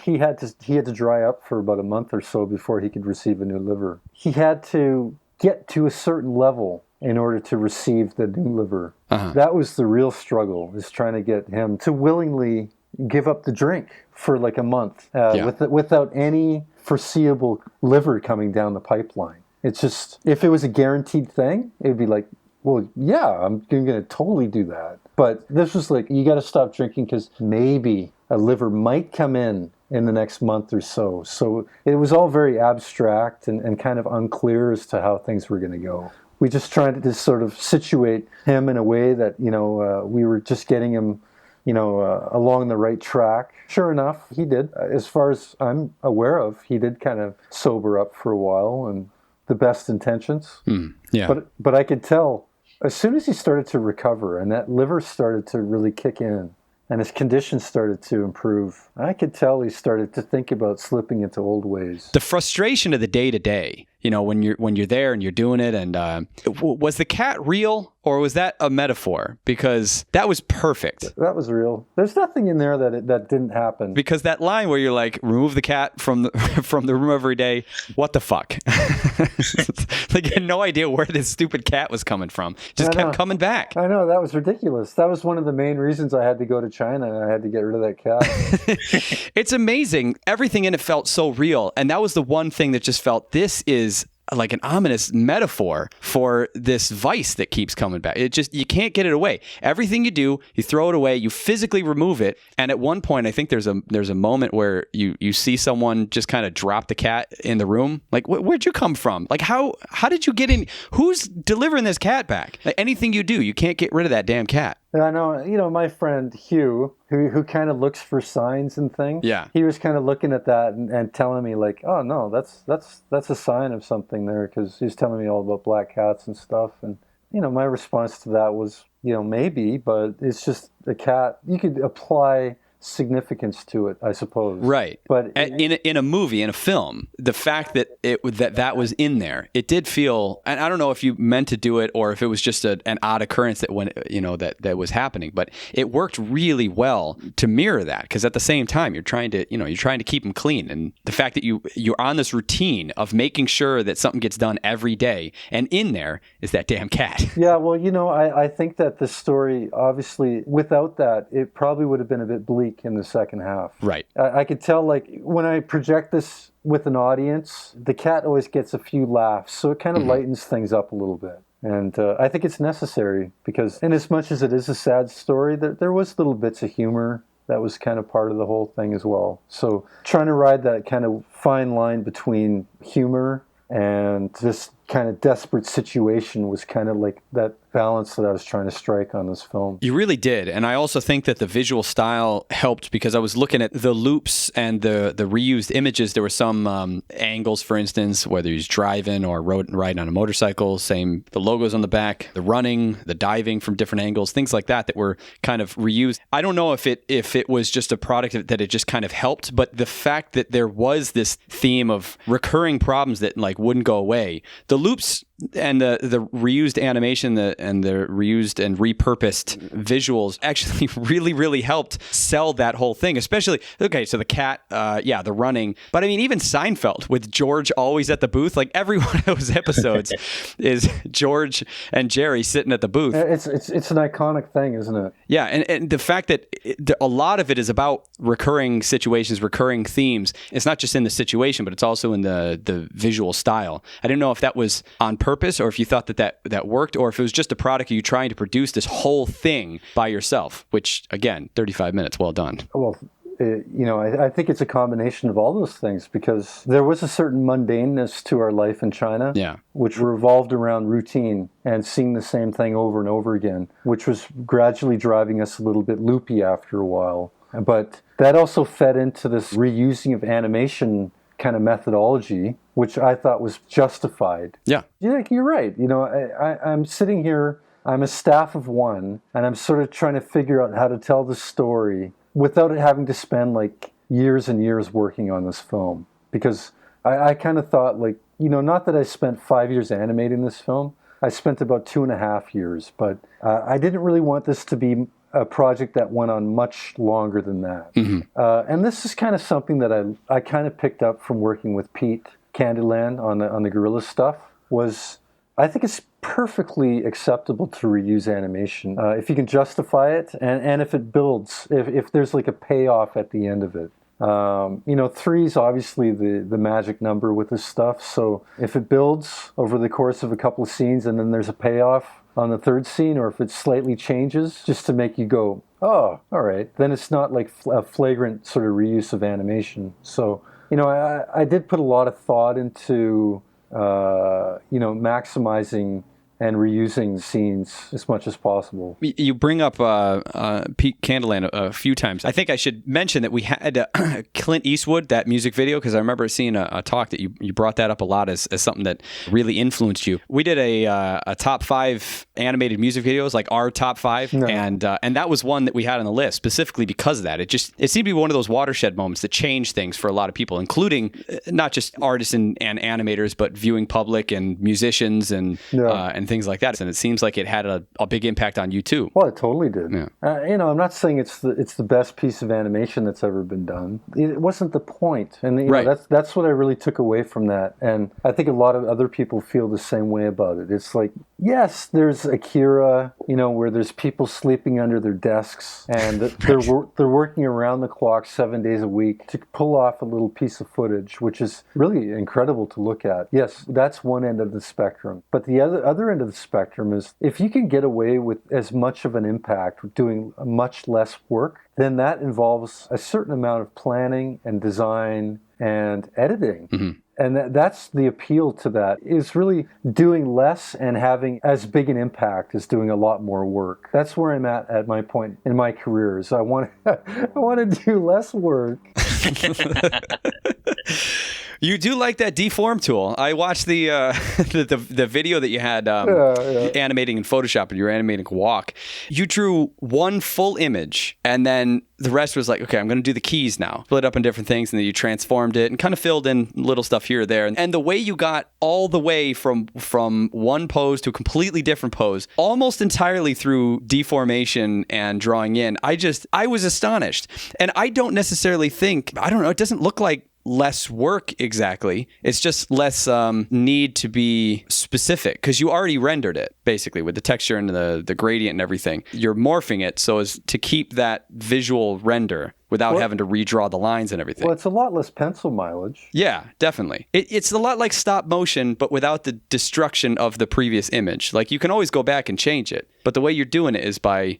he had to dry up for about a month or so before he could receive a new liver. He had to get to a certain level in order to receive the new liver. Uh-huh. That was the real struggle, is trying to get him to willingly give up the drink for a month without any foreseeable liver coming down the pipeline. It's just, if it was a guaranteed thing, it would be well, yeah, I'm going to totally do that. But this was you got to stop drinking because maybe a liver might come in the next month or so. So it was all very abstract and kind of unclear as to how things were going to go. We just tried to sort of situate him in a way that, we were just getting him, along the right track. Sure enough, he did. As far as I'm aware of, he did kind of sober up for a while, and the best intentions. Yeah. But I could tell, as soon as he started to recover and that liver started to really kick in and his condition started to improve, I could tell he started to think about slipping into old ways. The frustration of the day-to-day, when you're there and you're doing it, and was the cat real or was that a metaphor? Because that was perfect. That was real. There's nothing in there that didn't happen. Because that line where you're remove the cat from the room every day, what the fuck? You had no idea where this stupid cat was coming from. Just kept coming back. I know, that was ridiculous. That was one of the main reasons I had to go to China, and I had to get rid of that cat. It's amazing. Everything in it felt so real. And that was the one thing that just felt, this is like an ominous metaphor for this vice that keeps coming back. It just, you can't get it away. Everything you do, you throw it away, you physically remove it. And at one point, I think there's a moment where you see someone just kind of drop the cat in the room. Like, where'd you come from? Like, how did you get in? Who's delivering this cat back? Like, anything you do, you can't get rid of that damn cat. I know, my friend Hugh, who kind of looks for signs and things. Yeah. He was kind of looking at that and telling me like, oh no, that's a sign of something there, because he's telling me all about black cats and stuff. And my response to that was, maybe, but it's just a cat. You could apply significance to it, I suppose. Right. But in a movie, in a film, the fact that that was in there, it did feel, and I don't know if you meant to do it or if it was just an odd occurrence that when that was happening, but it worked really well to mirror that, because at the same time you're trying to keep them clean, and the fact that you're on this routine of making sure that something gets done every day, and in there is that damn cat. Yeah, well, I think that the story, obviously, without that, it probably would have been a bit bleak in the second half. Right. I could tell, like, when I project this with an audience, the cat always gets a few laughs, so it kind of lightens things up a little bit. And I think it's necessary, because in as much as it is a sad story, there was little bits of humor that was kind of part of the whole thing as well. So trying to ride that kind of fine line between humor and this kind of desperate situation was kind of like that balance that I was trying to strike on this film. You really did. And I also think that the visual style helped, because I was looking at the loops and the reused images. There were some angles, for instance, whether he's driving or riding on a motorcycle, same, the logos on the back, the running, the diving from different angles, things like that were kind of reused. I don't know if it was just a product that it just kind of helped, but the fact that there was this theme of recurring problems that like wouldn't go away, the loops and the reused animation and the reused and repurposed visuals actually really, really helped sell that whole thing. Especially, okay, so the cat, the running. But I mean, even Seinfeld with George always at the booth, like every one of those episodes is George and Jerry sitting at the booth. It's an iconic thing, isn't it? Yeah, and the fact that a lot of it is about recurring situations, recurring themes. It's not just in the situation, but it's also in the visual style. I didn't know if that was on purpose, or if you thought that worked, or if it was just a product of you trying to produce this whole thing by yourself, which, again, 35 minutes, well done. Well, I think it's a combination of all those things, because there was a certain mundaneness to our life in China, which revolved around routine and seeing the same thing over and over again, which was gradually driving us a little bit loopy after a while. But that also fed into this reusing of animation kind of methodology, which I thought was justified. Yeah. You're right. I'm sitting here, I'm a staff of one, and I'm sort of trying to figure out how to tell the story without having to spend like years and years working on this film. Because I kind of thought, like, not that I spent 5 years animating this film, I spent about 2.5 years, but I didn't really want this to be a project that went on much longer than that. Mm-hmm. And this is kind of something that I kind of picked up from working with Pete Candyland on the Gorilla stuff. I think it's perfectly acceptable to reuse animation if you can justify it, and if it builds, if there's like a payoff at the end of it. 3 is obviously the magic number with this stuff. So if it builds over the course of a couple of scenes and then there's a payoff on the third scene, or if it slightly changes just to make you go, oh, all right, then it's not like a flagrant sort of reuse of animation. So, I did put a lot of thought into, maximizing and reusing scenes as much as possible. You bring up Pete Candyland a few times. I think I should mention that we had Clint Eastwood, that music video, because I remember seeing a talk that you brought that up a lot as something that really influenced you. We did a top 5 animated music videos, like our top 5, and that was one that we had on the list specifically because of that. It seemed to be one of those watershed moments that changed things for a lot of people, including not just artists and animators, but viewing public and musicians and things like that. And it seems like it had a big impact on you too. Well, it totally did. Yeah. I'm not saying it's the best piece of animation that's ever been done. It wasn't the point. And that's what I really took away from that. And I think a lot of other people feel the same way about it. It's like, Yes, there's Akira, where there's people sleeping under their desks, and they're working around the clock 7 days a week to pull off a little piece of footage, which is really incredible to look at. Yes, that's one end of the spectrum. But the other end of the spectrum is if you can get away with as much of an impact doing much less work, then that involves a certain amount of planning and design and editing. Mm-hmm. And that's the appeal to that, is really doing less and having as big an impact as doing a lot more work. That's where I'm at my point in my career. Is I want to do less work. You do like that deform tool. I watched the the video that you had animating in Photoshop, and you were animating a walk. You drew one full image, and then the rest was like, okay, I'm going to do the keys now. Split up in different things, and then you transformed it and kind of filled in little stuff here or there. And the way you got all the way from one pose to a completely different pose, almost entirely through deformation and drawing in, I was astonished. And I don't necessarily think, I don't know, it doesn't look like less work exactly. It's just less need to be specific, because you already rendered it basically with the texture and the gradient and everything. You're morphing it so as to keep that visual render without having to redraw the lines and everything. Well, it's a lot less pencil mileage. Yeah, definitely. It's a lot like stop motion, but without the destruction of the previous image. Like, you can always go back and change it, but the way you're doing it is by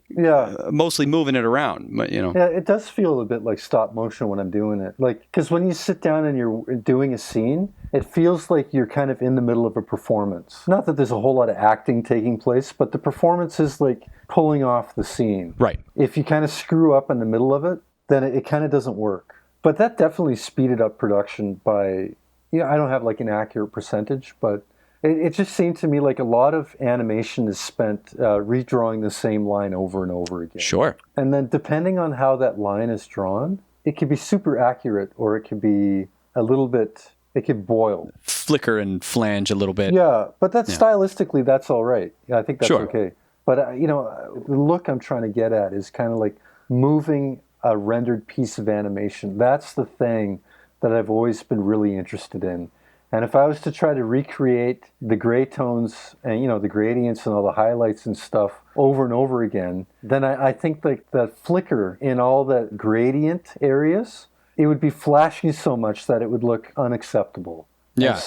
mostly moving it around. Yeah, it does feel a bit like stop motion when I'm doing it. Like, because when you sit down and you're doing a scene, it feels like you're kind of in the middle of a performance. Not that there's a whole lot of acting taking place, but the performance is like pulling off the scene. Right. If you kind of screw up in the middle of it, then it kind of doesn't work. But that definitely speeded up production by, I don't have like an accurate percentage, but it just seemed to me like a lot of animation is spent redrawing the same line over and over again. Sure. And then depending on how that line is drawn, it could be super accurate, or it could be a little bit, it could boil. Flicker and flange a little bit. Yeah, but stylistically, that's all right. Yeah, I think that's okay. But, the look I'm trying to get at is kind of like moving a rendered piece of animation. That's the thing that I've always been really interested in. And if I was to try to recreate the gray tones and, the gradients and all the highlights and stuff over and over again, then I think like the flicker in all the gradient areas, it would be flashing so much that it would look unacceptable. Yeah.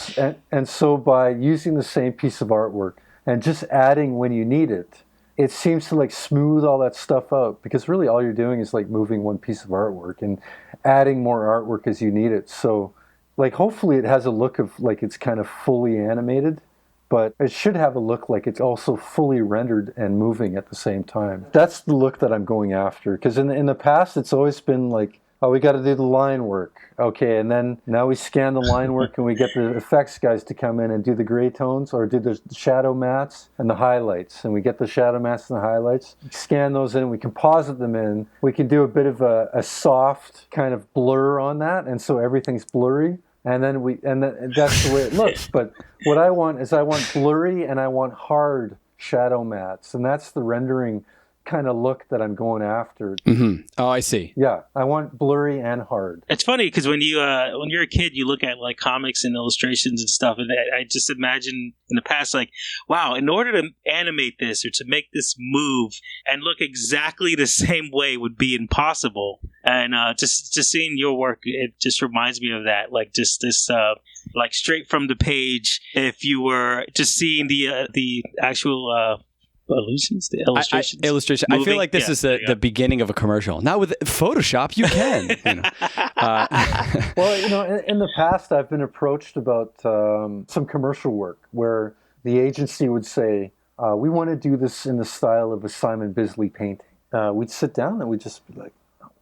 And so by using the same piece of artwork and just adding when you need it, it seems to like smooth all that stuff out, because really all you're doing is like moving one piece of artwork and adding more artwork as you need it. So like hopefully it has a look of like it's kind of fully animated, but it should have a look like it's also fully rendered and moving at the same time. That's the look that I'm going after, because in the past it's always been like, oh, we got to do the line work. Okay, and then now we scan the line work and we get the effects guys to come in and do the gray tones or do the shadow mats and the highlights. And we get the shadow mats and the highlights, scan those in, we composite them in. We can do a bit of a soft kind of blur on that, and so everything's blurry. And then that's the way it looks. But what I want blurry and I want hard shadow mats, and that's the rendering kind of look that I'm going after. Mm-hmm. Oh, I see. Yeah, I want blurry and hard. It's funny because when you're a kid, you look at like comics and illustrations and stuff, and I just imagine in the past, like, wow, in order to animate this or to make this move and look exactly the same way would be impossible. And just seeing your work, it just reminds me of that. Like just this, like straight from the page. If you were just seeing the actual. The illustrations. Illustration. I feel like this is the beginning of a commercial. Now with Photoshop, you can. Well, in the past, I've been approached about some commercial work where the agency would say, we want to do this in the style of a Simon Bisley painting. We'd sit down and we'd just be like,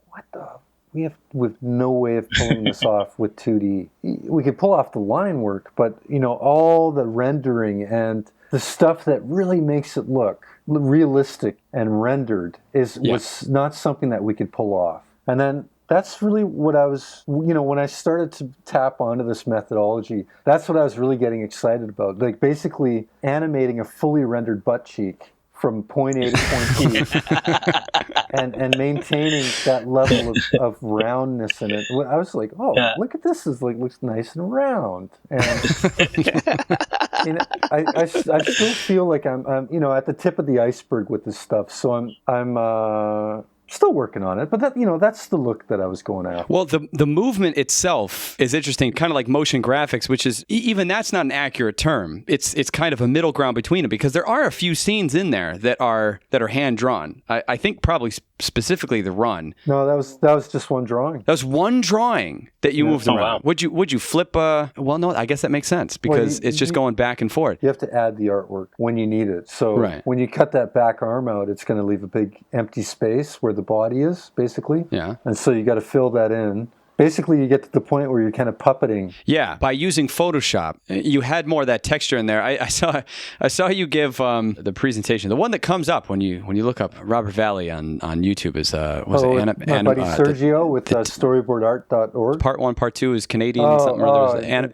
what the? We have no way of pulling this off with 2D. We could pull off the line work, but all the rendering and the stuff that really makes it look realistic and rendered was not something that we could pull off. And then that's really what I was, when I started to tap onto this methodology, that's what I was really getting excited about. Like basically animating a fully rendered butt cheek from point A to point B, and maintaining that level of roundness in it. I was like, oh, look at this! Is like looks nice and round, and I still feel like I'm at the tip of the iceberg with this stuff. So I'm still working on it, but that's the look that I was going after. Well, the movement itself is interesting, kind of like motion graphics, which is even that's not an accurate term. It's kind of a middle ground between them, because there are a few scenes in there that are hand drawn. I think probably specifically the run. No, that was just one drawing. That was one drawing that you moved around. Wow. Would you flip? Well, no, I guess that makes sense, because it's just going back and forth. You have to add the artwork when you need it. So when you cut that back arm out, it's going to leave a big empty space where the body is, basically. Yeah. And so you got to fill that in. Basically, you get to the point where you're kind of puppeting. Yeah, by using Photoshop, you had more of that texture in there. I saw you give the presentation. The one that comes up when you look up Robert Valley on YouTube is my buddy Sergio with storyboardart.org. Part 1, Part 2 is Canadian something or other.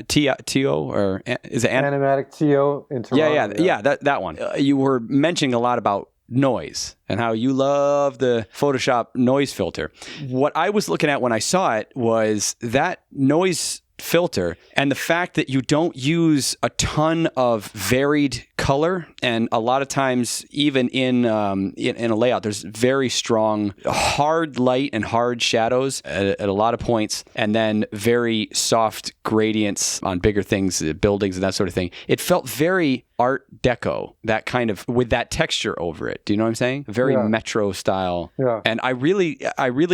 T.O. or is it Animatic T.O. in Toronto? Yeah, that one. You were mentioning a lot about noise and how you love the Photoshop noise filter. What I was looking at when I saw it was that noise filter and the fact that you don't use a ton of varied color, and a lot of times even in a layout there's very strong hard light and hard shadows at a lot of points, and then very soft gradients on bigger things, buildings and that sort of thing. It felt very Art Deco, that kind of, with that texture over it. Do you know what I'm saying? Very metro style. Yeah. And I really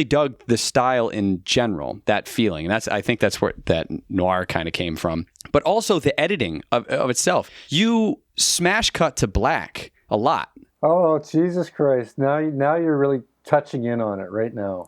dug the style in general, that feeling. And I think that's where that noir kind of came from. But also the editing of itself. You smash cut to black a lot. Oh, Jesus Christ. Now you're really touching in on it right now.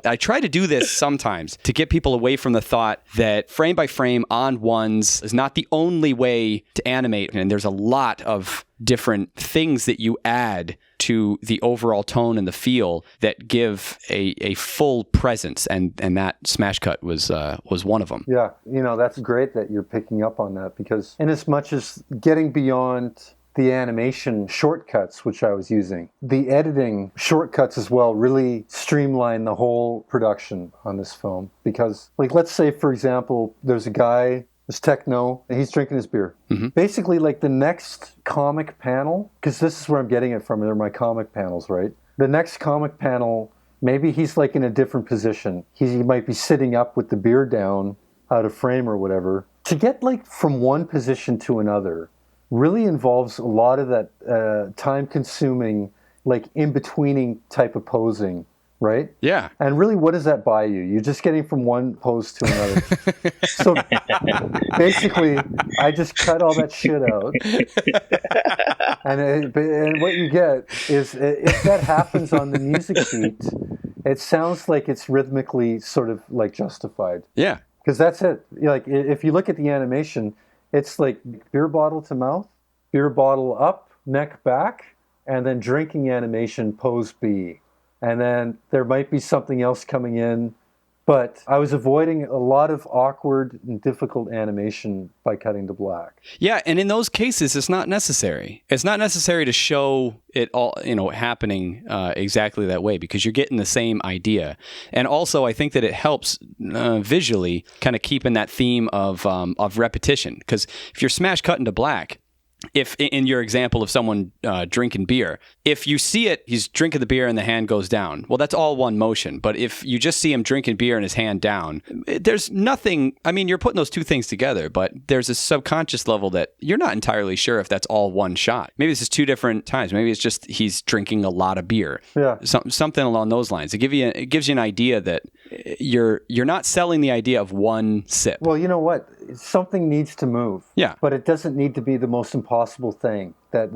I try to do this sometimes to get people away from the thought that frame by frame on ones is not the only way to animate. And there's a lot of different things that you add to the overall tone and the feel that give a full presence. And that smash cut was one of them. Yeah. That's great that you're picking up on that, because in as much as getting beyond the animation shortcuts, which I was using, the editing shortcuts as well really streamline the whole production on this film. Because, like, let's say, for example, there's a guy, this Techno, and he's drinking his beer. Mm-hmm. Basically, like, the next comic panel, because this is where I'm getting it from, they're my comic panels, right? The next comic panel, maybe he's, like, in a different position. He might be sitting up with the beer down, out of frame or whatever. To get, like, from one position to another really involves a lot of that time-consuming, like, in-betweening type of posing, right? Yeah. And really, what does that buy you? You're just getting from one pose to another. So basically, I just cut all that shit out. And what you get is, if that happens on the music beat, it sounds like it's rhythmically sort of, like, justified. Yeah. Because that's it. Like, if you look at the animation, it's like beer bottle to mouth, beer bottle up, neck back, and then drinking animation, pose B. And then there might be something else coming in. But I was avoiding a lot of awkward and difficult animation by cutting to black. Yeah, and in those cases, it's not necessary. It's not necessary to show it all, happening exactly that way, because you're getting the same idea. And also, I think that it helps visually kind of keep in that theme of repetition. Because if you're smash cutting to black, if in your example of someone drinking beer, if you see it, he's drinking the beer and the hand goes down. Well, that's all one motion. But if you just see him drinking beer and his hand down, there's nothing. I mean, you're putting those two things together, but there's a subconscious level that you're not entirely sure if that's all one shot. Maybe this is two different times. Maybe it's just he's drinking a lot of beer. Yeah, something along those lines. It gives you an idea that you're not selling the idea of one sip. Well, you know what? Something needs to move. Yeah, but it doesn't need to be the most impossible thing that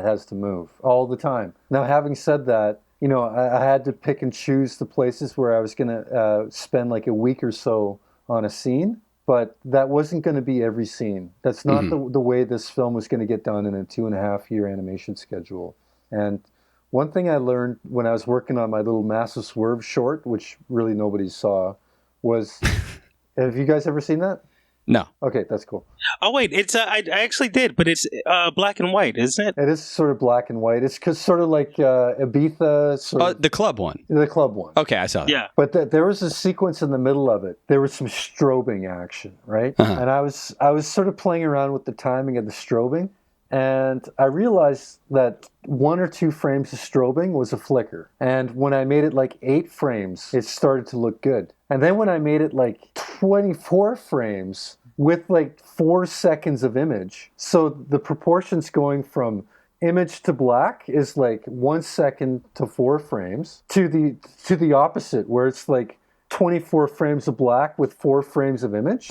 has to move all the time. Now, having said that, I had to pick and choose the places where I was going to spend like a week or so on a scene, but that wasn't going to be every scene. That's not the way this film was going to get done in a 2.5-year animation schedule. And one thing I learned when I was working on my little Massive Swerve short, which really nobody saw, was have you guys ever seen that? No. Okay, that's cool. Oh wait, it's I actually did, but it's black and white, isn't it? It is sort of black and white. It's sort of like Ibiza. Sort of, The club one. the club one. Okay, I saw that. Yeah. But there was a sequence in the middle of it. There was some strobing action, right? Uh-huh. And I was sort of playing around with the timing of the strobing, and I realized that 1 or 2 frames of strobing was a flicker. And when I made it like 8 frames, it started to look good. And then when I made it like 24 frames with like 4 seconds of image, so the proportions going from image to black is like 1 second to 4 frames to the opposite, where it's like 24 frames of black with 4 frames of image.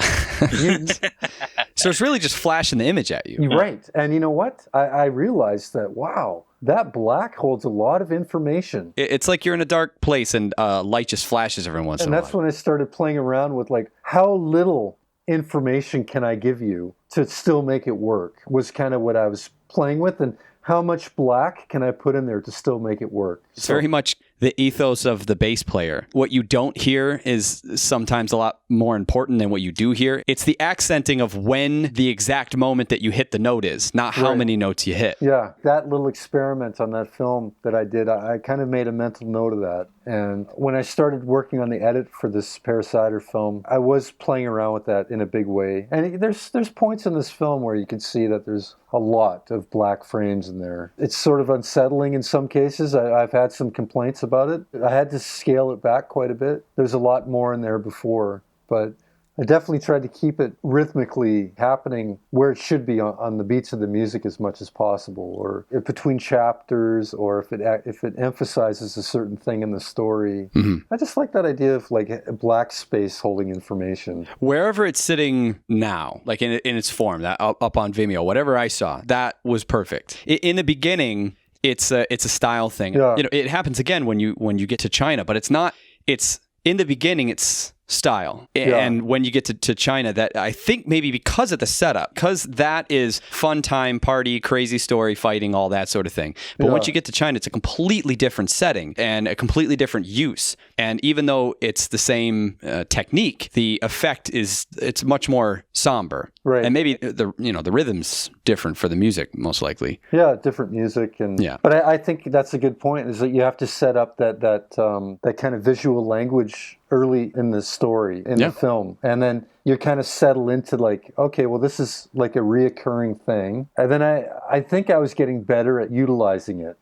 So it's really just flashing the image at you. Right. And you know what? I realized that, wow, that black holds a lot of information. It's like you're in a dark place and light just flashes every once in a while. And that's when I started playing around with like, how little information can I give you to still make it work, was kind of what I was playing with. And how much black can I put in there to still make it work? It's very much the ethos of the bass player. What you don't hear is sometimes a lot more important than what you do hear. It's the accenting of when the exact moment that you hit the note is, not how many notes you hit. Yeah, that little experiment on that film that I did, I kind of made a mental note of that. And when I started working on the edit for this Pear Cider film, I was playing around with that in a big way. And there's points in this film where you can see that there's a lot of black frames in there. It's sort of unsettling in some cases. I've had some complaints about it. I had to scale it back quite a bit. There's a lot more in there before, but I definitely tried to keep it rhythmically happening where it should be on the beats of the music as much as possible, or between chapters, or if it emphasizes a certain thing in the story. Mm-hmm. I just like that idea of like a black space holding information. Wherever it's sitting now, like in its form, that up on Vimeo, whatever I saw, that was perfect. In the beginning, it's a style thing. Yeah. You know, it happens again when you get to China, but it's not. It's in the beginning, it's style. And when you get to China, that I think maybe because of the setup, because that is fun time, party, crazy story, fighting, all that sort of thing. But once you get to China, it's a completely different setting and a completely different use. And even though it's the same technique, the effect it's much more somber. Right. And maybe the rhythm's different for the music, most likely. Yeah, different music. But I think that's a good point, is that you have to set up that kind of visual language early in the story, in the film. And then you kind of settle into like, okay, well, this is like a reoccurring thing. And then I think I was getting better at utilizing it,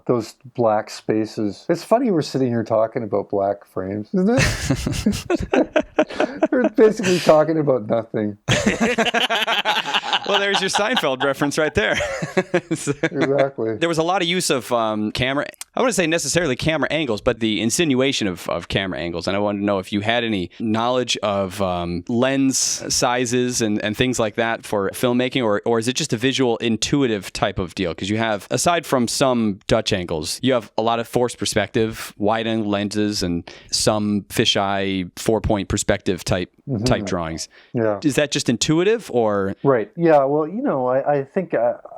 those black spaces. It's funny we're sitting here talking about black frames, isn't it? We're basically talking about nothing. Well, there's your Seinfeld reference right there. Exactly. There was a lot of use of camera. I wouldn't say necessarily camera angles, but the insinuation of camera angles. And I wanted to know if you had any knowledge of lens sizes and things like that for filmmaking, or is it just a visual, intuitive type of deal? Because you have, aside from some Dutch angles, you have a lot of forced perspective, wide-angle lenses, and some fisheye 4-point perspective type drawings. Yeah. Is that just intuitive, or? Right. Yeah. Well, I think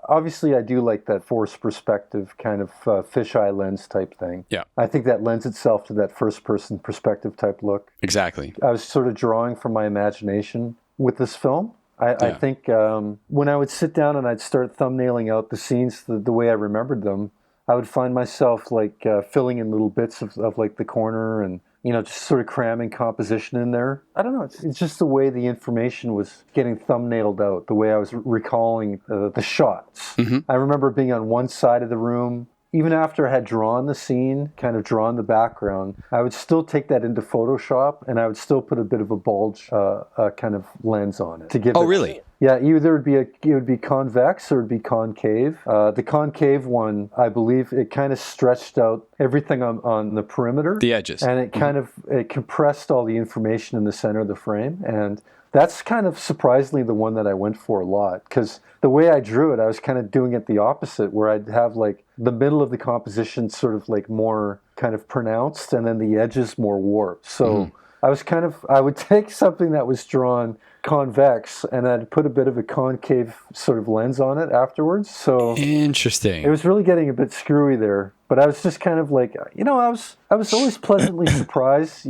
obviously I do like that forced perspective kind of fisheye lens type thing. Yeah. I think that lends itself to that first-person perspective type look. Exactly. I was sort of drawing from my imagination with this film. I think when I would sit down and I'd start thumbnailing out the scenes the way I remembered them, I would find myself like filling in little bits of like the corner and just sort of cramming composition in there. I don't know. It's just the way the information was getting thumbnailed out, the way I was recalling the shots. Mm-hmm. I remember being on one side of the room. Even after I had drawn the scene, kind of drawn the background, I would still take that into Photoshop and I would still put a bit of a bulge kind of lens on it to give. Oh, really? Yeah, either it would be convex or it would be concave. The concave one, I believe, it kind of stretched out everything on the perimeter. The edges. And it kind of compressed all the information in the center of the frame. And that's kind of surprisingly the one that I went for a lot, because the way I drew it, I was kind of doing it the opposite, where I'd have like the middle of the composition sort of like more kind of pronounced and then the edges more warped. So I would take something that was drawn convex and I'd put a bit of a concave sort of lens on it afterwards. So interesting. It was really getting a bit screwy there. But I was just kind of like, I was always pleasantly surprised,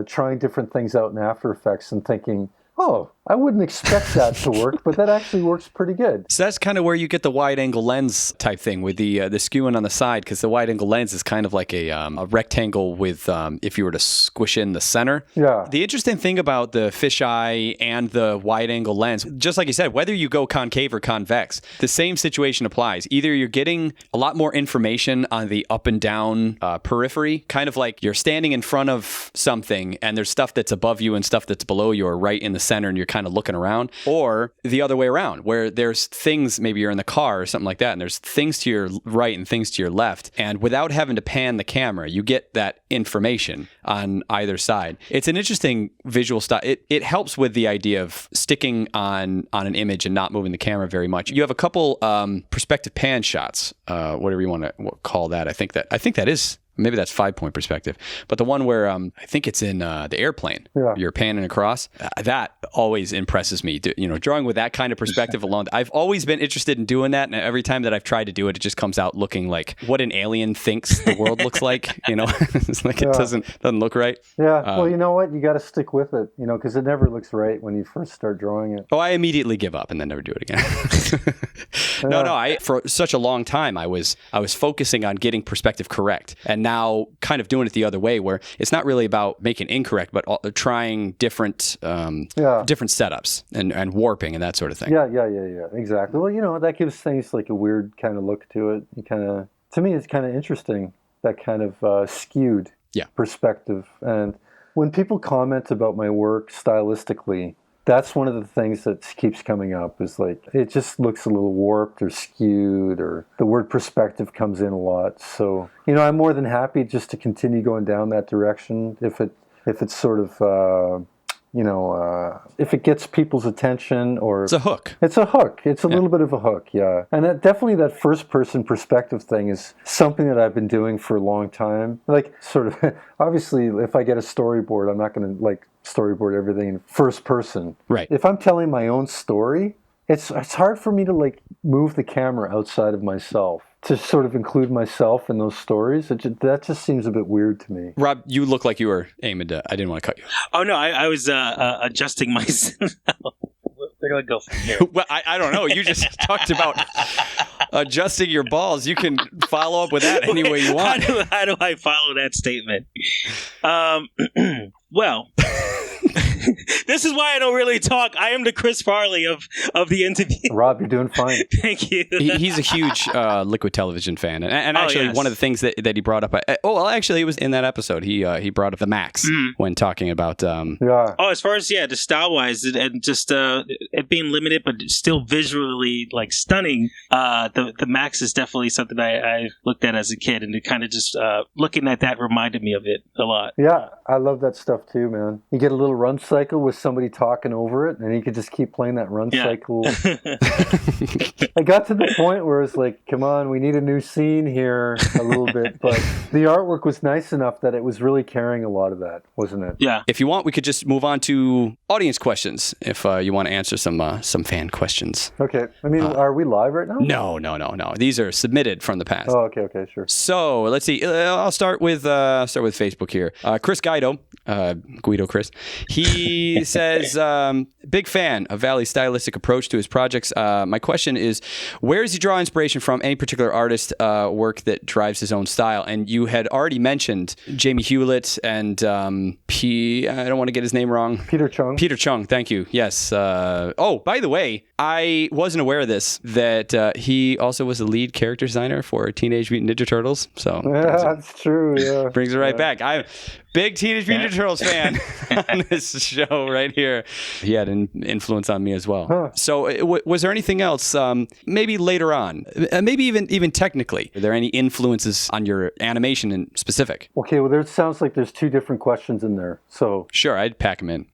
trying different things out in After Effects and thinking, oh, I wouldn't expect that to work, but that actually works pretty good. So that's kind of where you get the wide-angle lens type thing with the skewing on the side, because the wide-angle lens is kind of like a rectangle with, if you were to squish in the center. Yeah. The interesting thing about the fisheye and the wide-angle lens, just like you said, whether you go concave or convex, the same situation applies. Either you're getting a lot more information on the up and down periphery, kind of like you're standing in front of something and there's stuff that's above you and stuff that's below you or right in the center and you're kind of looking around, or the other way around where there's things, maybe you're in the car or something like that, and there's things to your right and things to your left, and without having to pan the camera, you get that information on either side. It's an interesting visual style. It helps with the idea of sticking on an image and not moving the camera very much. You have a couple perspective pan shots, whatever you want to call that. I think that is, maybe that's 5-point perspective, but the one where I think it's in the airplane, you're panning across, that always impresses me. Drawing with that kind of perspective alone, I've always been interested in doing that, and every time that I've tried to do it, it just comes out looking like what an alien thinks the world looks like. It's like it doesn't look right. Yeah. Well, you know what? You got to stick with it. Because it never looks right when you first start drawing it. Oh, I immediately give up and then never do it again. No. For such a long time, I was focusing on getting perspective correct, and now kind of doing it the other way, where it's not really about making incorrect, but trying different setups and warping and that sort of thing. Yeah, exactly. Well, that gives things like a weird kind of look to it. To me, it's kind of interesting, that kind of skewed perspective. And when people comment about my work stylistically, that's one of the things that keeps coming up, is like, it just looks a little warped or skewed, or the word perspective comes in a lot. So, I'm more than happy just to continue going down that direction if it's sort of, if it gets people's attention, or it's a hook. It's a hook. It's a little bit of a hook, yeah. And definitely that first-person perspective thing is something that I've been doing for a long time. Like, sort of, obviously, if I get a storyboard, I'm not going to storyboard everything in first person. Right. If I'm telling my own story, it's hard for me to move the camera outside of myself, to sort of include myself in those stories. That just seems a bit weird to me. Rob, you look like you were aiming to... I didn't want to cut you. Oh, no, I was adjusting myself. We're going to go from here. Well, I don't know. You just talked about adjusting your balls. You can follow up with that any way you want. How do I follow that statement? Well... This is why I don't really talk. I am the Chris Farley of the interview. Rob, you're doing fine. Thank you. He's a huge Liquid Television fan, and actually one of the things that he brought up. Actually, it was in that episode. He brought up the Max when talking about. As far as the style wise, and just it being limited, but still visually stunning. The Max is definitely something I looked at as a kid, and it kind of just looking at that reminded me of it a lot. Yeah, I love that stuff too, man. You get a little run cycle with somebody talking over it, and you could just keep playing that run cycle. I got to the point where it's like, come on, we need a new scene here a little bit. But the artwork was nice enough that it was really carrying a lot of that, wasn't it? Yeah. If you want, we could just move on to audience questions if you want to answer some fan questions. Okay. I mean, are we live right now? No. These are submitted from the past. Oh, okay, sure. So let's see. I'll start with Facebook here. Chris Guido, Guido Chris. He says, big fan of Valley's stylistic approach to his projects. My question is, where does he draw inspiration from? Any particular artist work that drives his own style? And you had already mentioned Jamie Hewlett and I don't want to get his name wrong. Peter Chung. Peter Chung, thank you. Yes. By the way, I wasn't aware of this, that he also was the lead character designer for Teenage Mutant Ninja Turtles. So yeah, that's true. Yeah. Brings it right back. I'm big Teenage Mutant Ninja Turtles fan on this show right here. He had an influence on me as well. Huh. So was there anything else, maybe later on, maybe even technically, are there any influences on your animation in specific? Okay, well, there sounds like there's two different questions in there. So sure, I'd pack them in.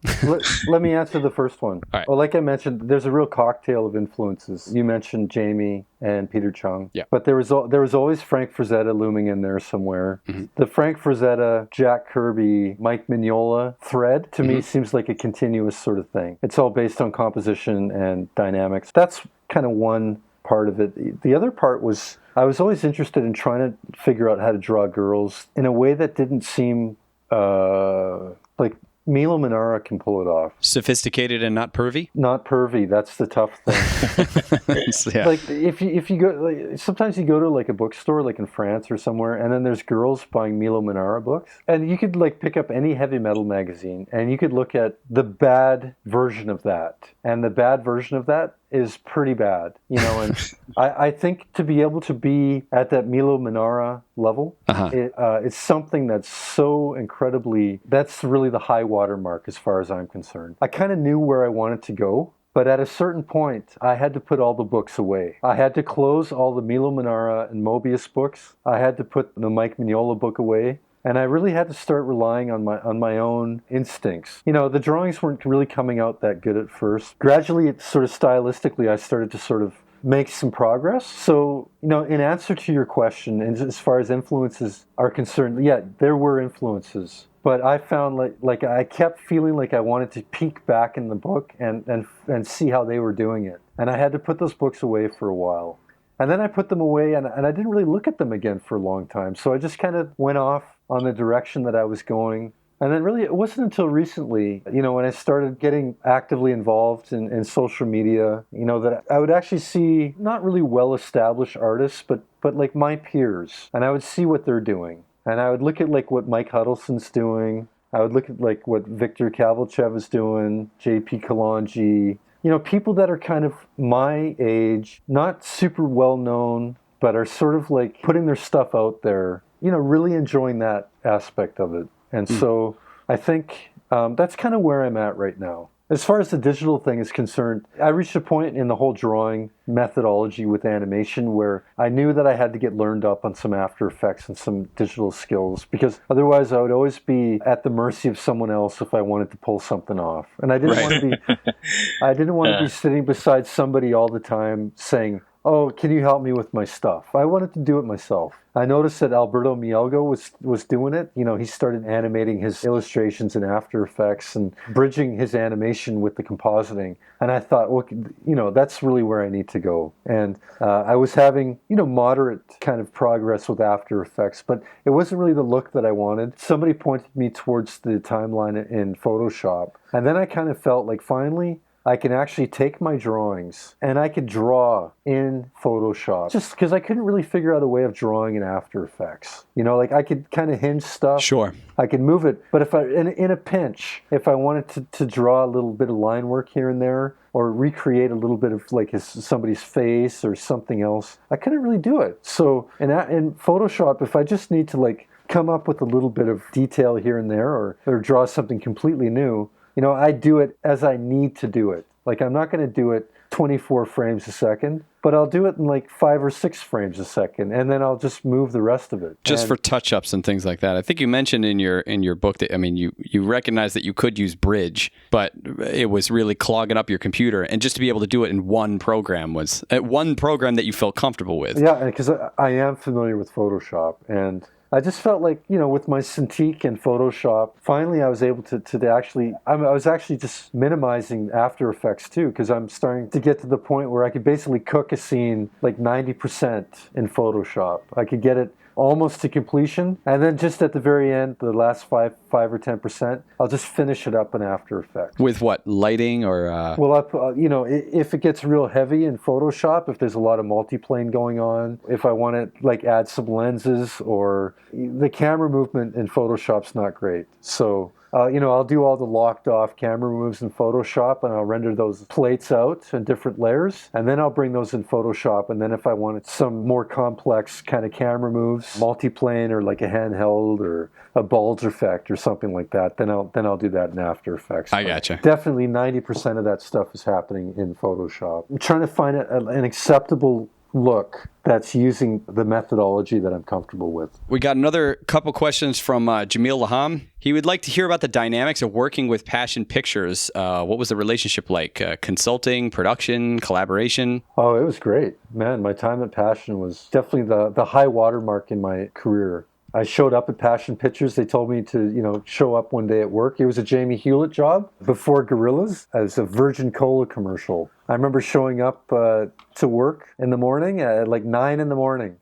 let me answer the first one. All right. Well, like I mentioned, there's a real cocktail of influences. You mentioned Jamie and Peter Chung. Yeah. But there was always Frank Frazetta looming in there somewhere. Mm-hmm. The Frank Frazetta, Jack Kirby, Mike Mignola thread, to me, seems like a continuous sort of thing. It's all based on composition and dynamics. That's kind of one part of it. The other part was, I was always interested in trying to figure out how to draw girls in a way that didn't seem like Milo Manara can pull it off. Sophisticated and not pervy? Not pervy. That's the tough thing. Yeah. Like if you go, like, sometimes you go to like a bookstore, like in France or somewhere, and then there's girls buying Milo Manara books, and you could like pick up any heavy metal magazine, and you could look at the bad version of that, and the bad version of that is pretty bad, you know. And I think to be able to be at that Milo Manara level, it's something that's so incredibly, that's really the high watermark as far as I'm concerned. I kind of knew where I wanted to go, but at a certain point, I had to put all the books away. I had to close all the Milo Manara and Mobius books. I had to put the Mike Mignola book away. And I really had to start relying on my own instincts. You know, the drawings weren't really coming out that good at first. Gradually, it sort of stylistically, I started to sort of make some progress. So, you know, in answer to your question, and as far as influences are concerned, yeah, there were influences. But I found like I kept feeling like I wanted to peek back in the book and see how they were doing it. And I had to put those books away for a while. And then I put them away, and I didn't really look at them again for a long time. So I just kind of went off on the direction that I was going. And then really it wasn't until recently, you know, when I started getting actively involved in social media, you know, that I would actually see not really well-established artists, but like my peers. And I would see what they're doing. And I would look at like what Mike Huddleston's doing. I would look at like what Victor Kavalchev is doing, JP Kalanji. You know, people that are kind of my age, not super well known, but are sort of like putting their stuff out there, you know, really enjoying that aspect of it. And so I think that's kind of where I'm at right now. As far as the digital thing is concerned, I reached a point in the whole drawing methodology with animation where I knew that I had to get learned up on some After Effects and some digital skills, because otherwise I would always be at the mercy of someone else if I wanted to pull something off. And I didn't want to be sitting beside somebody all the time saying, "Oh, can you help me with my stuff?" I wanted to do it myself. I noticed that Alberto Mielgo was doing it. You know, he started animating his illustrations in After Effects and bridging his animation with the compositing. And I thought, well, you know, that's really where I need to go. And I was having, you know, moderate kind of progress with After Effects, but it wasn't really the look that I wanted. Somebody pointed me towards the timeline in Photoshop. And then I kind of felt like finally, I can actually take my drawings and I could draw in Photoshop, just because I couldn't really figure out a way of drawing in After Effects. You know, like I could kind of hinge stuff. Sure. I could move it. But if I, in a pinch, if I wanted to draw a little bit of line work here and there, or recreate a little bit of like somebody's face or something else, I couldn't really do it. So in Photoshop, if I just need to like come up with a little bit of detail here and there, or draw something completely new, you know, I do it as I need to do it. Like, I'm not going to do it 24 frames a second, but I'll do it in like 5 or 6 frames a second, and then I'll just move the rest of it. Just for touch-ups and things like that. I think you mentioned in your book that, I mean, you recognize that you could use Bridge, but it was really clogging up your computer, and just to be able to do it in one program was one program that you felt comfortable with. Yeah, because I am familiar with Photoshop, and I just felt like, you know, with my Cintiq and Photoshop, finally I was able to actually, I was actually just minimizing After Effects too, because I'm starting to get to the point where I could basically cook a scene like 90% in Photoshop. I could get it almost to completion, and then just at the very end, the last 5 or 10%, I'll just finish it up in After Effects. With what, lighting or? Well, you know, if it gets real heavy in Photoshop, if there's a lot of multiplane going on, if I want to like add some lenses, or the camera movement in Photoshop's not great, so. You know, I'll do all the locked off camera moves in Photoshop, and I'll render those plates out in different layers, and then I'll bring those in Photoshop. And then if I wanted some more complex kind of camera moves, multiplane or like a handheld or a bulge effect or something like that, then I'll do that in After Effects. I gotcha. Definitely 90% of that stuff is happening in Photoshop. I'm trying to find an acceptable look that's using the methodology that I'm comfortable with. We got another couple questions from Jamil Lahham. He would like to hear about the dynamics of working with Passion Pictures. What was the relationship like? Consulting, production, collaboration? Oh, it was great. Man, my time at Passion was definitely the high watermark in my career. I showed up at Passion Pictures. They told me to, you know, show up one day at work. It was a Jamie Hewlett job before Gorillas as a Virgin Cola commercial. I remember showing up to work in the morning at like 9 in the morning.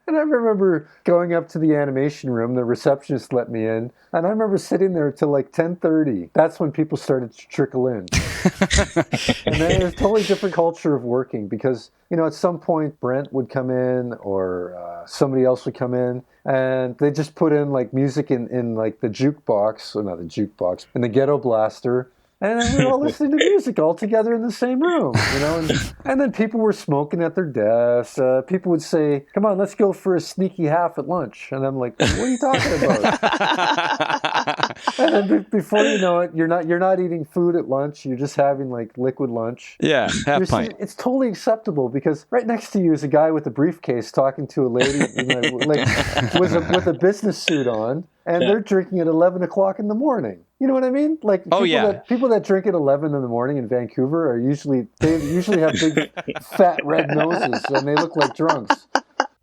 And I remember going up to the animation room, the receptionist let me in, and I remember sitting there till like 10:30. That's when people started to trickle in. And then it was a totally different culture of working because, at some point Brent would come in or somebody else would come in and they just put in like music in like the jukebox, or not the jukebox, in the ghetto blaster. And then we were all listening to music all together in the same room, and then people were smoking at their desks. People would say, "Come on, let's go for a sneaky half at lunch." And I'm like, "What are you talking about?" And then before you know it, you're not eating food at lunch. You're just having like liquid lunch. Yeah, half pint. It's totally acceptable because right next to you is a guy with a briefcase talking to a lady with a business suit on, and they're drinking at 11 o'clock in the morning. You know what I mean? Like people that drink at 11 in the morning in Vancouver usually have big fat red noses and they look like drunks.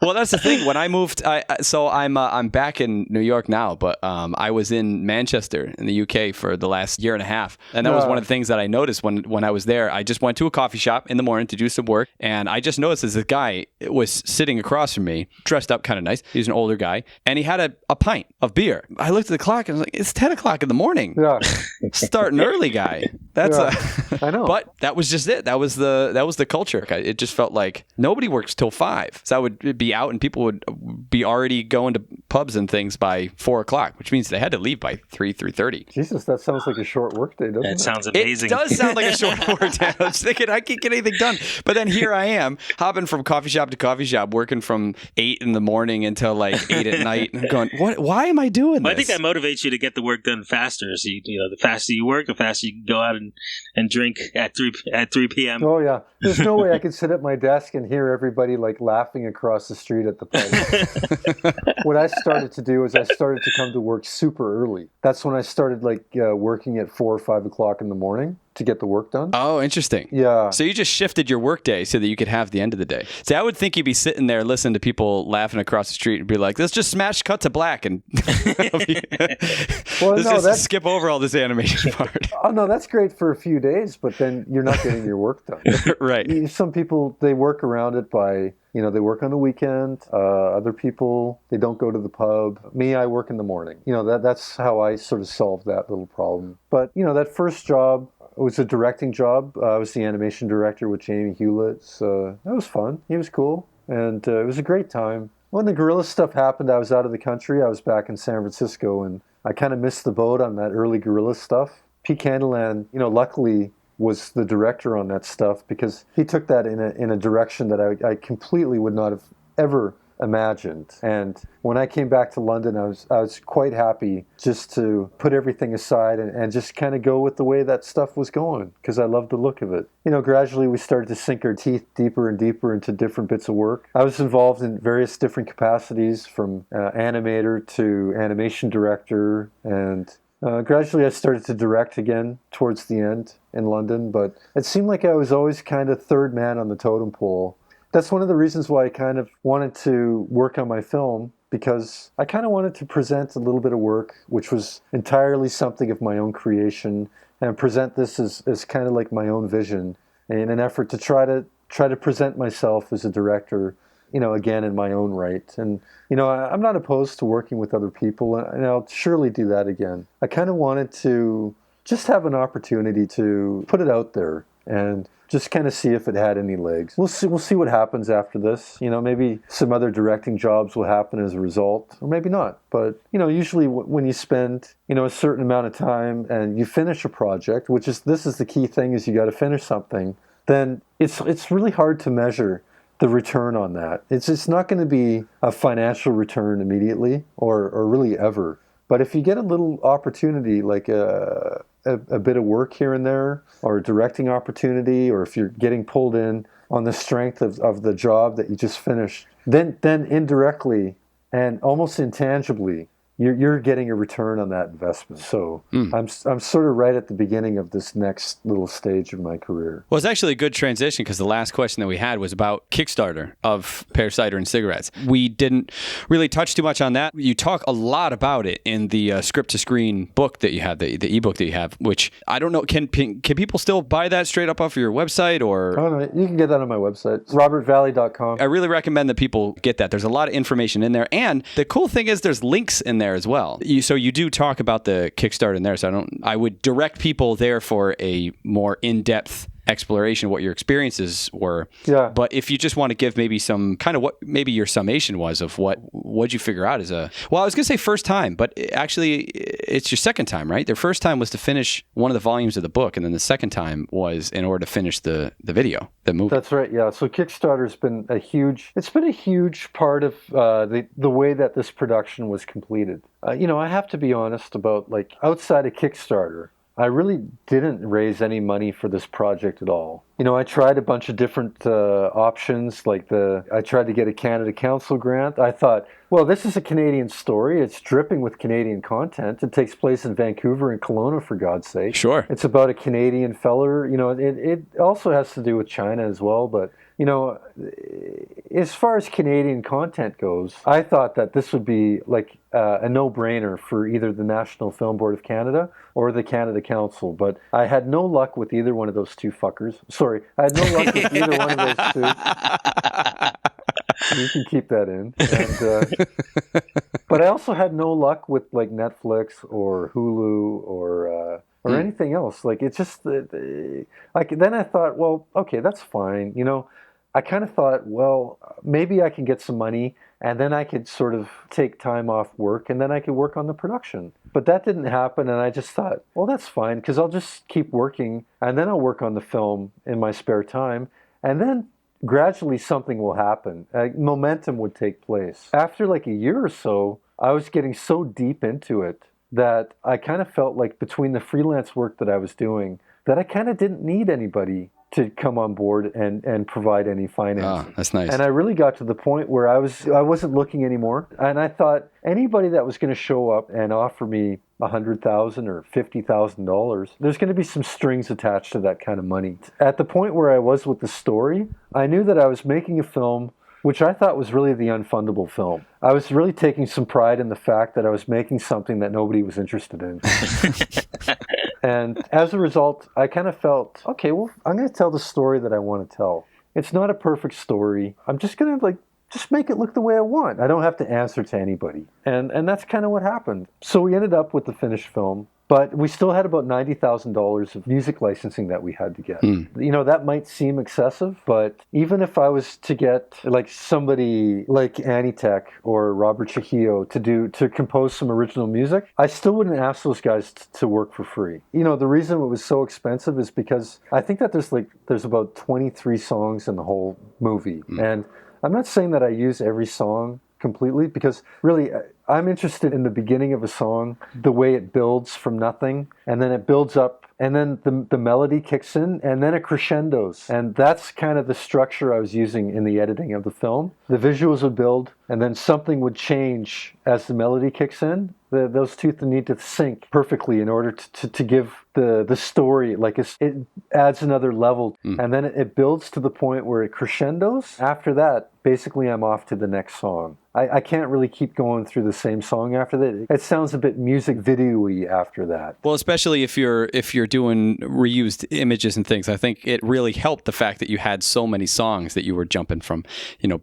Well, that's the thing. When I moved, I'm back in New York now, but I was in Manchester in the UK for the last year and a half, and that was one of the things that I noticed when I was there. I just went to a coffee shop in the morning to do some work, and I just noticed this guy was sitting across from me, dressed up kind of nice. He was an older guy, and he had a pint of beer. I looked at the clock and I was like, "It's 10 o'clock in the morning. Yeah, starting early, guy." That's I know, but that was just it. That was the culture. It just felt like nobody works till 5, so I would be out and people would be already going to pubs and things by 4 o'clock, which means they had to leave by 3:30. Jesus, that sounds like a short work day, doesn't it? That sounds amazing. It does sound like a short work day. I was thinking I can't get anything done. But then here I am, hopping from coffee shop to coffee shop, working from 8 in the morning until like 8 at night. And I'm going, why am I doing this? I think that motivates you to get the work done faster. So, the faster you work, the faster you can go out and drink at 3 p.m. Oh, yeah. There's no way I could sit at my desk and hear everybody like laughing across the street at the pub. What I started to do is I started to come to work super early. That's when I started like working at 4 or 5 o'clock in the morning to get the work done. Oh, interesting. Yeah. So you just shifted your work day so that you could have the end of the day. See, I would think you'd be sitting there listening to people laughing across the street and be like, let's just smash cut to black and let's just skip over all this animation part. Oh, no, that's great for a few days, but then you're not getting your work done. Right. Some people, they work around it by, they work on the weekend. Other people, they don't go to the pub. Me, I work in the morning. That's how I sort of solved that little problem. But, that first job, it was a directing job. I was the animation director with Jamie Hewlett. So that was fun. He was cool. And it was a great time. When the guerrilla stuff happened, I was out of the country. I was back in San Francisco, and I kind of missed the boat on that early guerrilla stuff. Pete Candeland, luckily was the director on that stuff because he took that in a direction that I completely would not have ever imagined. And when I came back to London, I was quite happy just to put everything aside and just kind of go with the way that stuff was going because I loved the look of it. Gradually we started to sink our teeth deeper and deeper into different bits of work. I was involved in various different capacities from animator to animation director, and gradually I started to direct again towards the end in London, but it seemed like I was always kind of third man on the totem pole. That's one of the reasons why I kind of wanted to work on my film, because I kind of wanted to present a little bit of work which was entirely something of my own creation and present this as kind of like my own vision in an effort to try to present myself as a director, again in my own right. And, I'm not opposed to working with other people, and I'll surely do that again. I kind of wanted to just have an opportunity to put it out there and just kind of see if it had any legs. We'll see what happens after this. Maybe some other directing jobs will happen as a result, or maybe not. But, usually when you spend, a certain amount of time and you finish a project, this is the key thing, is you got to finish something, then it's really hard to measure the return on that. It's not going to be a financial return immediately or really ever. But if you get a little opportunity, like a bit of work here and there, or a directing opportunity, or if you're getting pulled in on the strength of the job that you just finished, then indirectly and almost intangibly, you're getting a return on that investment. So I'm sort of right at the beginning of this next little stage of my career. Well, it's actually a good transition because the last question that we had was about Kickstarter of Pear Cider and Cigarettes. We didn't really touch too much on that. You talk a lot about it in the script to screen book that you have, the ebook that you have, which I don't know, can people still buy that straight up off of your website or? Oh, no, you can get that on my website, robertvalley.com. I really recommend that people get that. There's a lot of information in there. And the cool thing is there's links in there as well. So you do talk about the Kickstarter in there. So I would direct people there for a more in-depth exploration of what your experiences were. Yeah. But if you just want to give maybe some kind of what maybe your summation was of what'd you figure out as I was going to say first time, but actually it's your second time, right? Their first time was to finish one of the volumes of the book, and then the second time was in order to finish the video, the movie. That's right. Yeah. So Kickstarter's been a huge part of the way that this production was completed. I have to be honest about, like, outside of Kickstarter, I really didn't raise any money for this project at all. I tried a bunch of different options, I tried to get a Canada Council grant. I thought, well, this is a Canadian story. It's dripping with Canadian content. It takes place in Vancouver and Kelowna, for God's sake. Sure. It's about a Canadian feller. It also has to do with China as well, but as far as Canadian content goes, I thought that this would be like a no-brainer for either the National Film Board of Canada or the Canada Council, but I had no luck with either one of those two fuckers. Sorry, I had no luck with either one of those two. You can keep that in. But I also had no luck with, like, Netflix or Hulu or anything else. Like, it's just then I thought, well, okay, that's fine. I kind of thought, well, maybe I can get some money and then I could sort of take time off work and then I could work on the production. But that didn't happen, and I just thought, well, that's fine, because I'll just keep working and then I'll work on the film in my spare time, and then gradually something will happen. Momentum would take place. After like a year or so, I was getting so deep into it that I kind of felt like, between the freelance work that I was doing, that I kind of didn't need anybody to come on board and provide any financing. Oh, that's nice. And I really got to the point where I wasn't looking anymore. And I thought, anybody that was going to show up and offer me $100,000 or $50,000, there's going to be some strings attached to that kind of money. At the point where I was with the story, I knew that I was making a film which I thought was really the unfundable film. I was really taking some pride in the fact that I was making something that nobody was interested in. And as a result, I kind of felt, okay, well, I'm going to tell the story that I want to tell. It's not a perfect story. I'm just going to, just make it look the way I want. I don't have to answer to anybody. And that's kind of what happened. So we ended up with the finished film. But we still had about $90,000 of music licensing that we had to get. That might seem excessive, but even if I was to get like somebody like Animating or Robert Trujillo to compose some original music, I still wouldn't ask those guys to work for free. The reason it was so expensive is because I think that there's about 23 songs in the whole movie. And I'm not saying that I use every song completely, because really I'm interested in the beginning of a song, the way it builds from nothing, and then it builds up, and then the melody kicks in, and then it crescendos. And that's kind of the structure I was using in the editing of the film. The visuals would build, and then something would change as the melody kicks in. Those two need to sync perfectly in order to give the story, it adds another level. And then it builds to the point where it crescendos. After that, basically I'm off to the next song. I can't really keep going through the same song after that. It sounds a bit music video-y after that. Well, especially if you're doing reused images and things, I think it really helped the fact that you had so many songs that you were jumping from,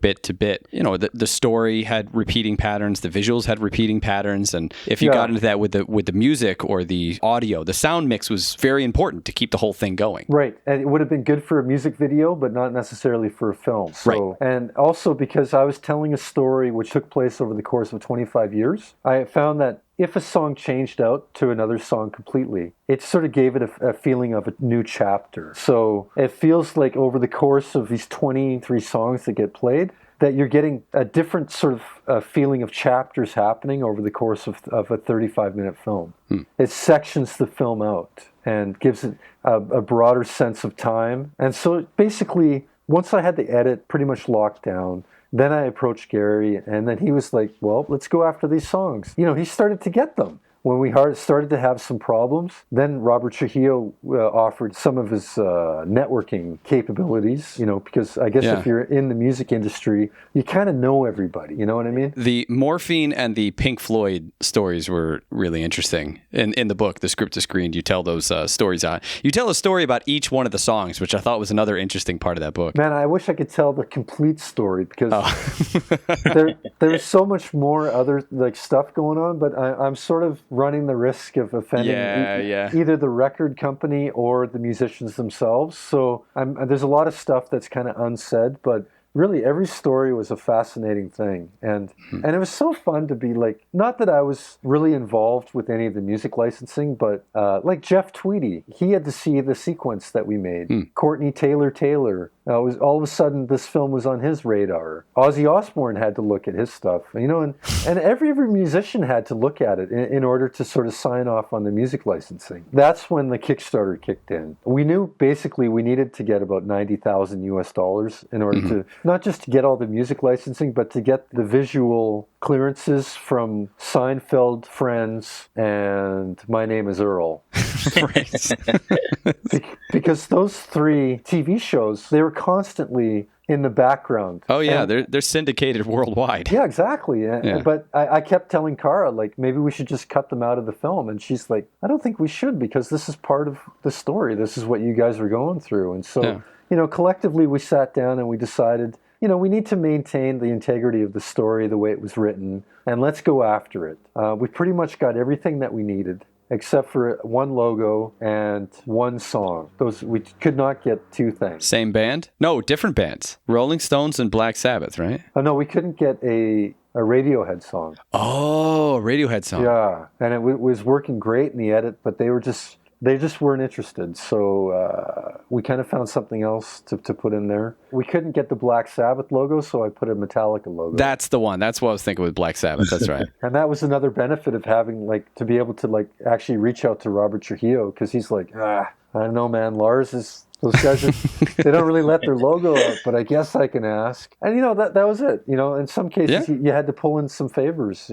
bit to bit. The story had repeating patterns, the visuals had repeating patterns, and if you got into that with the music or the audio, the sound mix was very important to keep the whole thing going. Right, and it would have been good for a music video, but not necessarily for a film. So, right. And also because I was telling a story which took place over the course of 25 years, I found that if a song changed out to another song completely, it sort of gave it a feeling of a new chapter. So it feels like over the course of these 23 songs that get played, that you're getting a different sort of feeling of chapters happening over the course of a 35-minute film. It sections the film out and gives it a broader sense of time. And so basically, once I had the edit pretty much locked down, Then I approached Gary, and then he was like, well, let's go after these songs. He started to get them. When we started to have some problems, then Robert Trujillo offered some of his networking capabilities, because I guess if you're in the music industry, you kind of know everybody, you know what I mean? The Morphine and the Pink Floyd stories were really interesting. In the book, The Script to Screen, you tell those stories out. You tell a story about each one of the songs, which I thought was another interesting part of that book. Man, I wish I could tell the complete story, because there's so much more other stuff going on, but I'm sort of running the risk of offending either the record company or the musicians themselves. So there's a lot of stuff that's kind of unsaid, but really every story was a fascinating thing. And it was so fun to be not that I was really involved with any of the music licensing, but like Jeff Tweedy, he had to see the sequence that we made. Courtney Taylor, was all of a sudden this film was on his radar. Ozzy Osbourne had to look at his stuff, and every musician had to look at it in order to sort of sign off on the music licensing. That's when the Kickstarter kicked in. We knew basically we needed to get about $90,000 in order to not just to get all the music licensing, but to get the visual clearances from Seinfeld, Friends, and My Name is Earl. Because those 3 TV shows, they were constantly in the background. Oh yeah, they're syndicated worldwide. Yeah, exactly. Yeah. But I kept telling Cara, maybe we should just cut them out of the film. And she's like, I don't think we should, because this is part of the story. This is what you guys are going through. And so, collectively we sat down and we decided, we need to maintain the integrity of the story the way it was written, and let's go after it. We pretty much got everything that we needed, except for one logo and one song. We could not get 2 things. Same band? No, different bands. Rolling Stones and Black Sabbath, right? Oh, no, we couldn't get a Radiohead song. Oh, a Radiohead song. Yeah, and it was working great in the edit, but they just weren't interested. So we kind of found something else to put in there. We couldn't get the Black Sabbath logo, so I put a Metallica logo. That's the one. That's what I was thinking with Black Sabbath. That's right. And that was another benefit of having to be able to actually reach out to Robert Trujillo, because he's like, I don't know, man. Lars is. Those guys, they don't really let their logo up, but I guess I can ask. And, that was it. In some cases, you had to pull in some favors.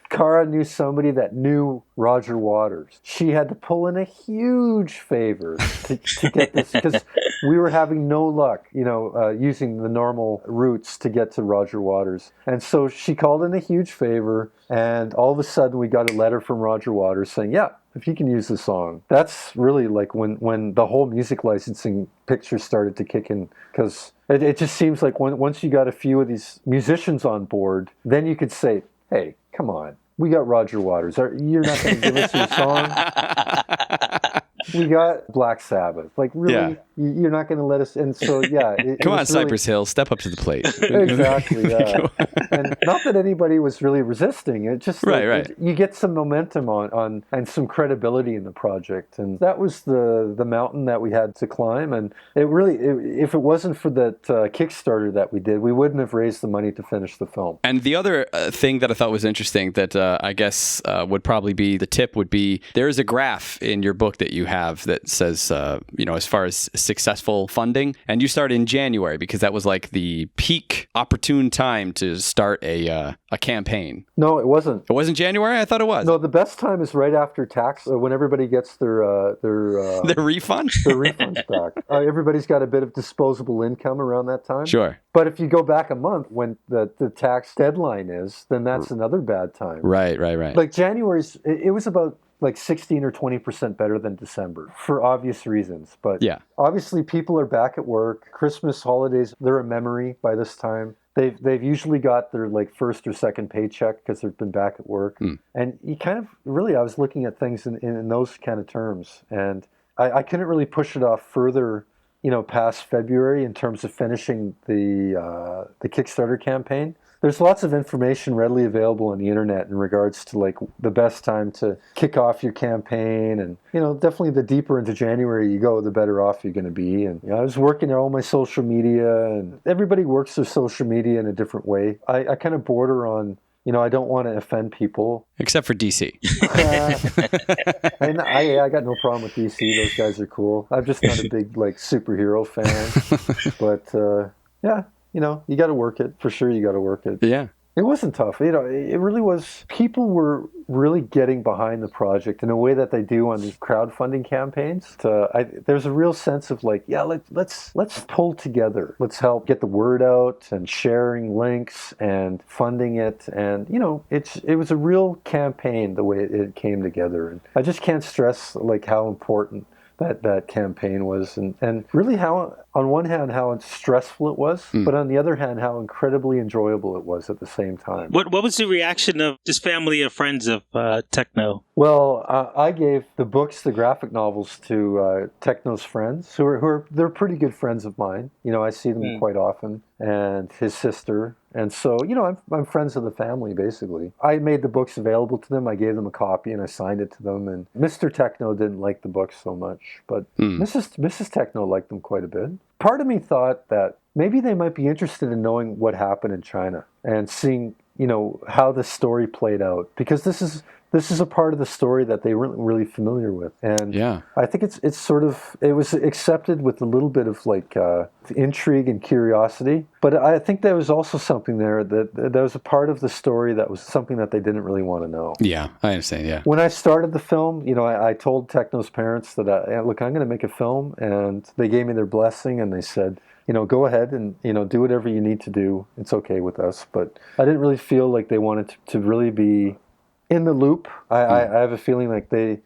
Cara knew somebody that knew Roger Waters. She had to pull in a huge favor to get this, because we were having no luck, using the normal routes to get to Roger Waters. And so she called in a huge favor, and all of a sudden we got a letter from Roger Waters saying, yeah, if you can use the song. That's really when the whole music licensing picture started to kick in, because it just seems like once you got a few of these musicians on board, then you could say, hey, come on, we got Roger Waters. You're not going to give us your song? We got Black Sabbath. Really, you're not going to let us. And so, come on, Cypress Hill, step up to the plate. Exactly, yeah. And not that anybody was really resisting. It just right. You get some momentum on and some credibility in the project, and that was the mountain that we had to climb. And if it wasn't for that Kickstarter that we did, we wouldn't have raised the money to finish the film. And the other thing that I thought was interesting that I guess would probably be the tip would be there is a graph in your book that you have that says, as far as successful funding, and you started in January because that was the peak opportune time to start a campaign. No, it wasn't. It wasn't January? I thought it was. No, the best time is right after tax, when everybody gets their refund? Their refunds back. Everybody's got a bit of disposable income around that time. Sure. But if you go back a month when the tax deadline is, then that's another bad time. Right. January's, it was about 16 or 20% better than December for obvious reasons. But obviously people are back at work. Christmas holidays, they're a memory by this time. They've usually got their first or second paycheck because they've been back at work. And you kind of really, I was looking at things in those kind of terms. And I couldn't really push it off further, past February in terms of finishing the Kickstarter campaign. There's lots of information readily available on the internet in regards to the best time to kick off your campaign, and definitely the deeper into January you go, the better off you're going to be. And I was working on all my social media, and everybody works their social media in a different way. I kind of border on, I don't want to offend people. Except for DC. And I got no problem with DC. Those guys are cool. I'm just not a big superhero fan. But you got to work it. For sure, you got to work it. Yeah. It wasn't tough. It really was. People were really getting behind the project in a way that they do on these crowdfunding campaigns. There's a real sense of like, yeah, let's pull together. Let's help get the word out and sharing links and funding it. And it was a real campaign the way it came together. And I just can't stress like how important that campaign was, and really how, on one hand, how stressful it was, but on the other hand, how incredibly enjoyable it was at the same time. What was the reaction of just family and friends of Techno? Well, I gave the books, the graphic novels, to Techno's friends, they're pretty good friends of mine. I see them quite often, and his sister. And so, I'm friends of the family, basically. I made the books available to them. I gave them a copy, and I signed it to them. And Mr. Techno didn't like the books so much, but Mrs. Techno liked them quite a bit. Part of me thought that maybe they might be interested in knowing what happened in China and seeing, how the story played out. Because this is a part of the story that they weren't really familiar with. And I think it was accepted with a little bit of like intrigue and curiosity. But I think there was also something there that was a part of the story that was something that they didn't really want to know. Yeah, I understand, yeah. When I started the film, I told Techno's parents that, look, I'm going to make a film. And they gave me their blessing and they said, go ahead and, do whatever you need to do. It's okay with us. But I didn't really feel like they wanted to really be in the loop. I have a feeling like they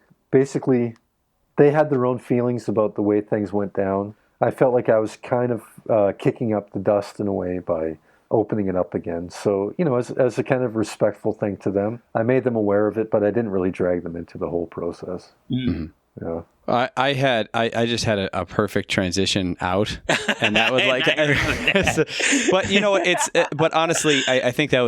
had their own feelings about the way things went down. I felt like I was kind of kicking up the dust in a way by opening it up again. So, as a kind of respectful thing to them, I made them aware of it, but I didn't really drag them into the whole process. Mm-hmm. Yeah. I just had a perfect transition out, and that was like, but honestly, I think that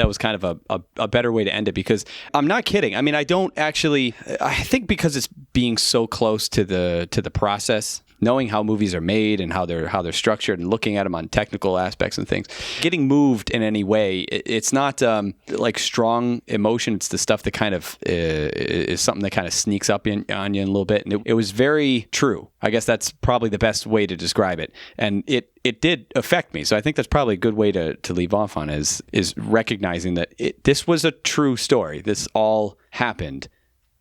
was kind of a better way to end it, because I'm not kidding. I mean, I think because it's being so close to the process, knowing how movies are made and how they're structured and looking at them on technical aspects and things, getting moved in any way, it's not like strong emotion. It's the stuff that kind of is something that kind of sneaks up on you a little bit. And it was very true. I guess that's probably the best way to describe it. And it did affect me. So I think that's probably a good way to leave off on is recognizing that this was a true story. This all happened.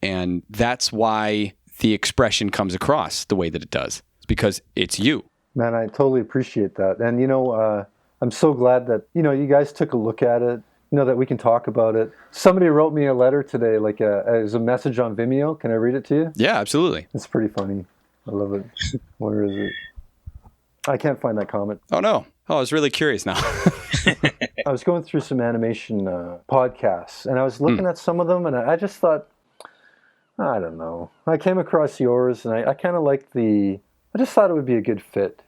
And that's why the expression comes across the way that it does. It's because it's you. Man, I totally appreciate that. And, I'm so glad that, you guys took a look at it, that we can talk about it. Somebody wrote me a letter today, like as a message on Vimeo. Can I read it to you? Yeah, absolutely. It's pretty funny. I love it. Where is it? I can't find that comment. Oh, no. Oh, I was really curious now. I was going through some animation podcasts, and I was looking at some of them, and I just thought, I don't know. I came across yours, and I kind of liked I just thought it would be a good fit,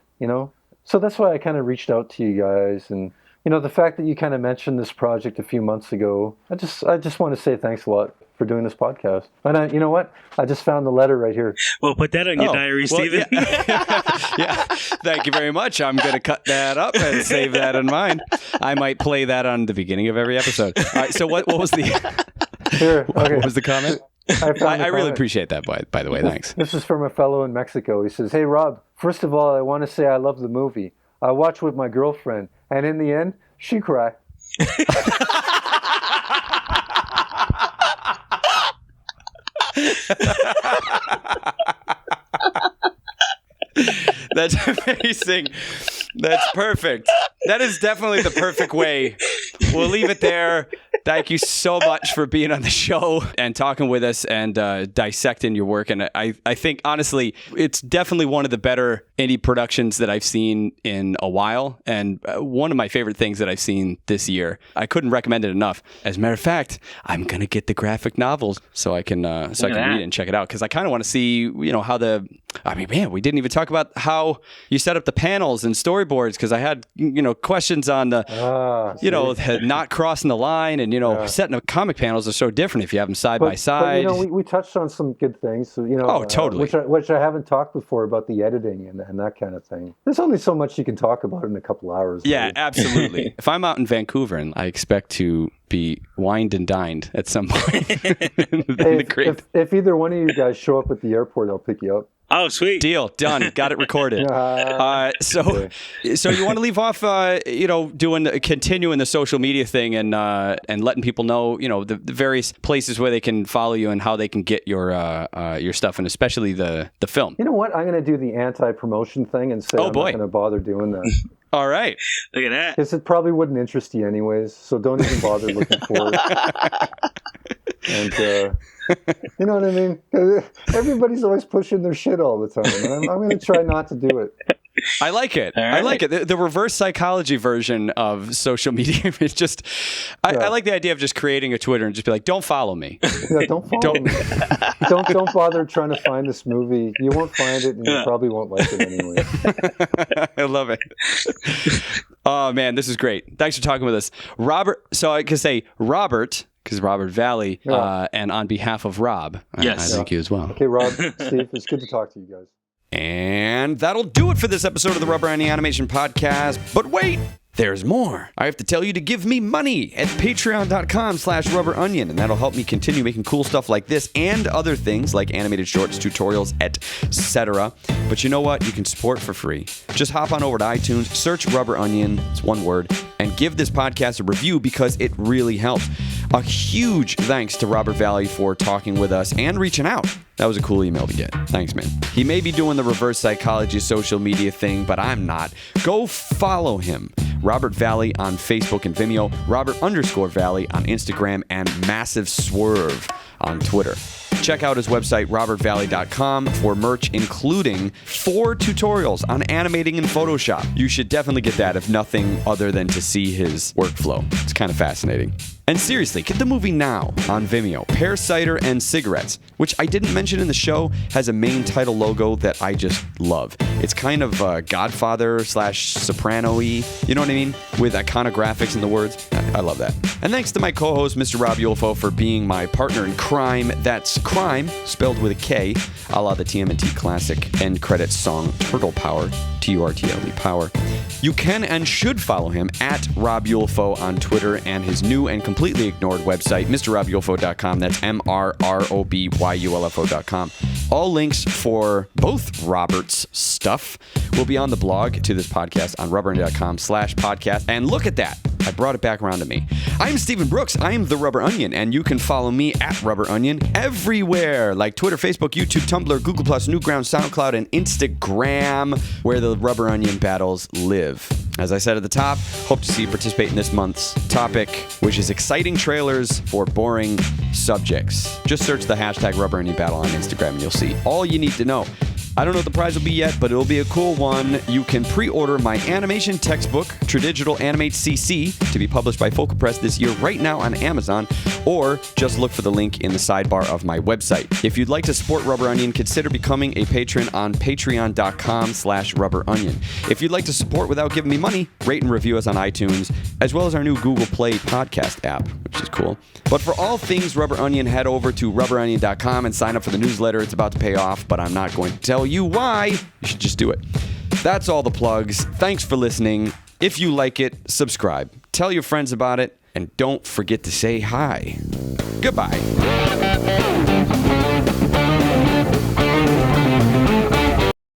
So that's why I kind of reached out to you guys, and the fact that you kind of mentioned this project a few months ago, I just want to say thanks a lot for doing this podcast. And you know what? I just found the letter right here. Well, put that on your diary, Stephen. Yeah. Thank you very much. I'm going to cut that up and save that in mind. I might play that on the beginning of every episode. All right. So what was the? Here, okay. What was the comment? I really appreciate that, by the way. Thanks. This is from a fellow in Mexico. He says, "Hey, Rob, first of all, I want to say I love the movie. I watched with my girlfriend, and in the end, she cried." That's amazing. That's perfect. That is definitely the perfect way. We'll leave it there. Thank you so much for being on the show and talking with us and dissecting your work. And I think, honestly, it's definitely one of the better indie productions that I've seen in a while. And one of my favorite things that I've seen this year. I couldn't recommend it enough. As a matter of fact, I'm going to get the graphic novels so I can read it and check it out. Because I kind of want to see, how we didn't even talk about how you set up the panels and storyboards, because I had, questions on the, not crossing the line, and, setting up comic panels are so different if you have them side by side. But, we touched on some good things, totally. Which I haven't talked before about the editing and that kind of thing. There's only so much you can talk about in a couple hours. Yeah, right? Absolutely. If I'm out in Vancouver, and I expect to be wined and dined at some point. If either one of you guys show up at the airport, I'll pick you up. Oh, sweet. Deal. Done. Got it recorded. So you want to leave off, continuing the social media thing and letting people know, the various places where they can follow you and how they can get your stuff, and especially the film. You know what? I'm going to do the anti-promotion thing and say I'm not going to bother doing that. All right. Look at that. Because it probably wouldn't interest you anyways, so don't even bother looking for it. And you know what I mean? Everybody's always pushing their shit all the time, and I'm going to try not to do it. I like it. Right. I like it. The reverse psychology version of social media is just. I like the idea of just creating a Twitter and just be like, "Don't follow me." Yeah, don't follow me. Don't bother trying to find this movie. You won't find it, and you probably won't like it anyway. I love it. Oh man, this is great. Thanks for talking with us, Robert. So I can say Robert, because Robert Valley, and on behalf of Rob, yes. I thank you as well. Okay, Rob, Steve, it's good to talk to you guys. And that'll do it for this episode of the RubberOnion Animation Podcast. But wait, there's more. I have to tell you to give me money at patreon.com/RubberOnion, and that'll help me continue making cool stuff like this and other things like animated shorts, tutorials, etc. But you know what? You can support for free. Just hop on over to iTunes, search RubberOnion, it's one word, and give this podcast a review because it really helps. A huge thanks to Robert Valley for talking with us and reaching out. That was a cool email to get. Thanks, man. He may be doing the reverse psychology social media thing, but I'm not. Go follow him. Robert Valley on Facebook and Vimeo, Robert_Valley on Instagram, and Massive Swerve on Twitter. Check out his website, robertvalley.com, for merch, including 4 tutorials on animating in Photoshop. You should definitely get that, if nothing other than to see his workflow. It's kind of fascinating. And seriously, get the movie now on Vimeo, Pear Cider and Cigarettes, which I didn't mention in the show, has a main title logo that I just love. It's kind of Godfather/Soprano-y, you know what I mean? With iconographics in the words. I love that. And thanks to my co-host, Mr. Rob Yulfo, for being my partner in crime. That's crime, spelled with a K, a la the TMNT classic end credits song Turtle Power, TURTLE Power. You can and should follow him at Rob Yulfo on Twitter and his new and completely ignored website, MrRobYulfo.com. That's MrRobYulfo.com. All links for both Robert's stuff will be on the blog to this podcast on RubberOnion.com/podcast. And look at that. I brought it back around to me. I'm Stephen Brooks. I am the Rubber Onion, and you can follow me at RubberOnion everywhere, like Twitter, Facebook, YouTube, Tumblr, Google+, Newgrounds, SoundCloud, and Instagram, where the Rubber Onion battles live. As I said at the top, hope to see you participate in this month's topic, which is exciting trailers for boring subjects. Just search the hashtag RubberOnion battle on Instagram, and you'll see all you need to know. I don't know what the prize will be yet, but it'll be a cool one. You can pre-order my animation textbook, Tradigital Animate CC, to be published by Focal Press this year right now on Amazon, or just look for the link in the sidebar of my website. If you'd like to support Rubber Onion, consider becoming a patron on patreon.com/RubberOnion. If you'd like to support without giving me money, rate and review us on iTunes, as well as our new Google Play podcast app, which is cool. But for all things Rubber Onion, head over to rubberonion.com and sign up for the newsletter. It's about to pay off, but I'm not going to tell you why. You should just do it. That's all the plugs. Thanks for listening. If you like it, subscribe. Tell your friends about it, and don't forget to say hi. Goodbye.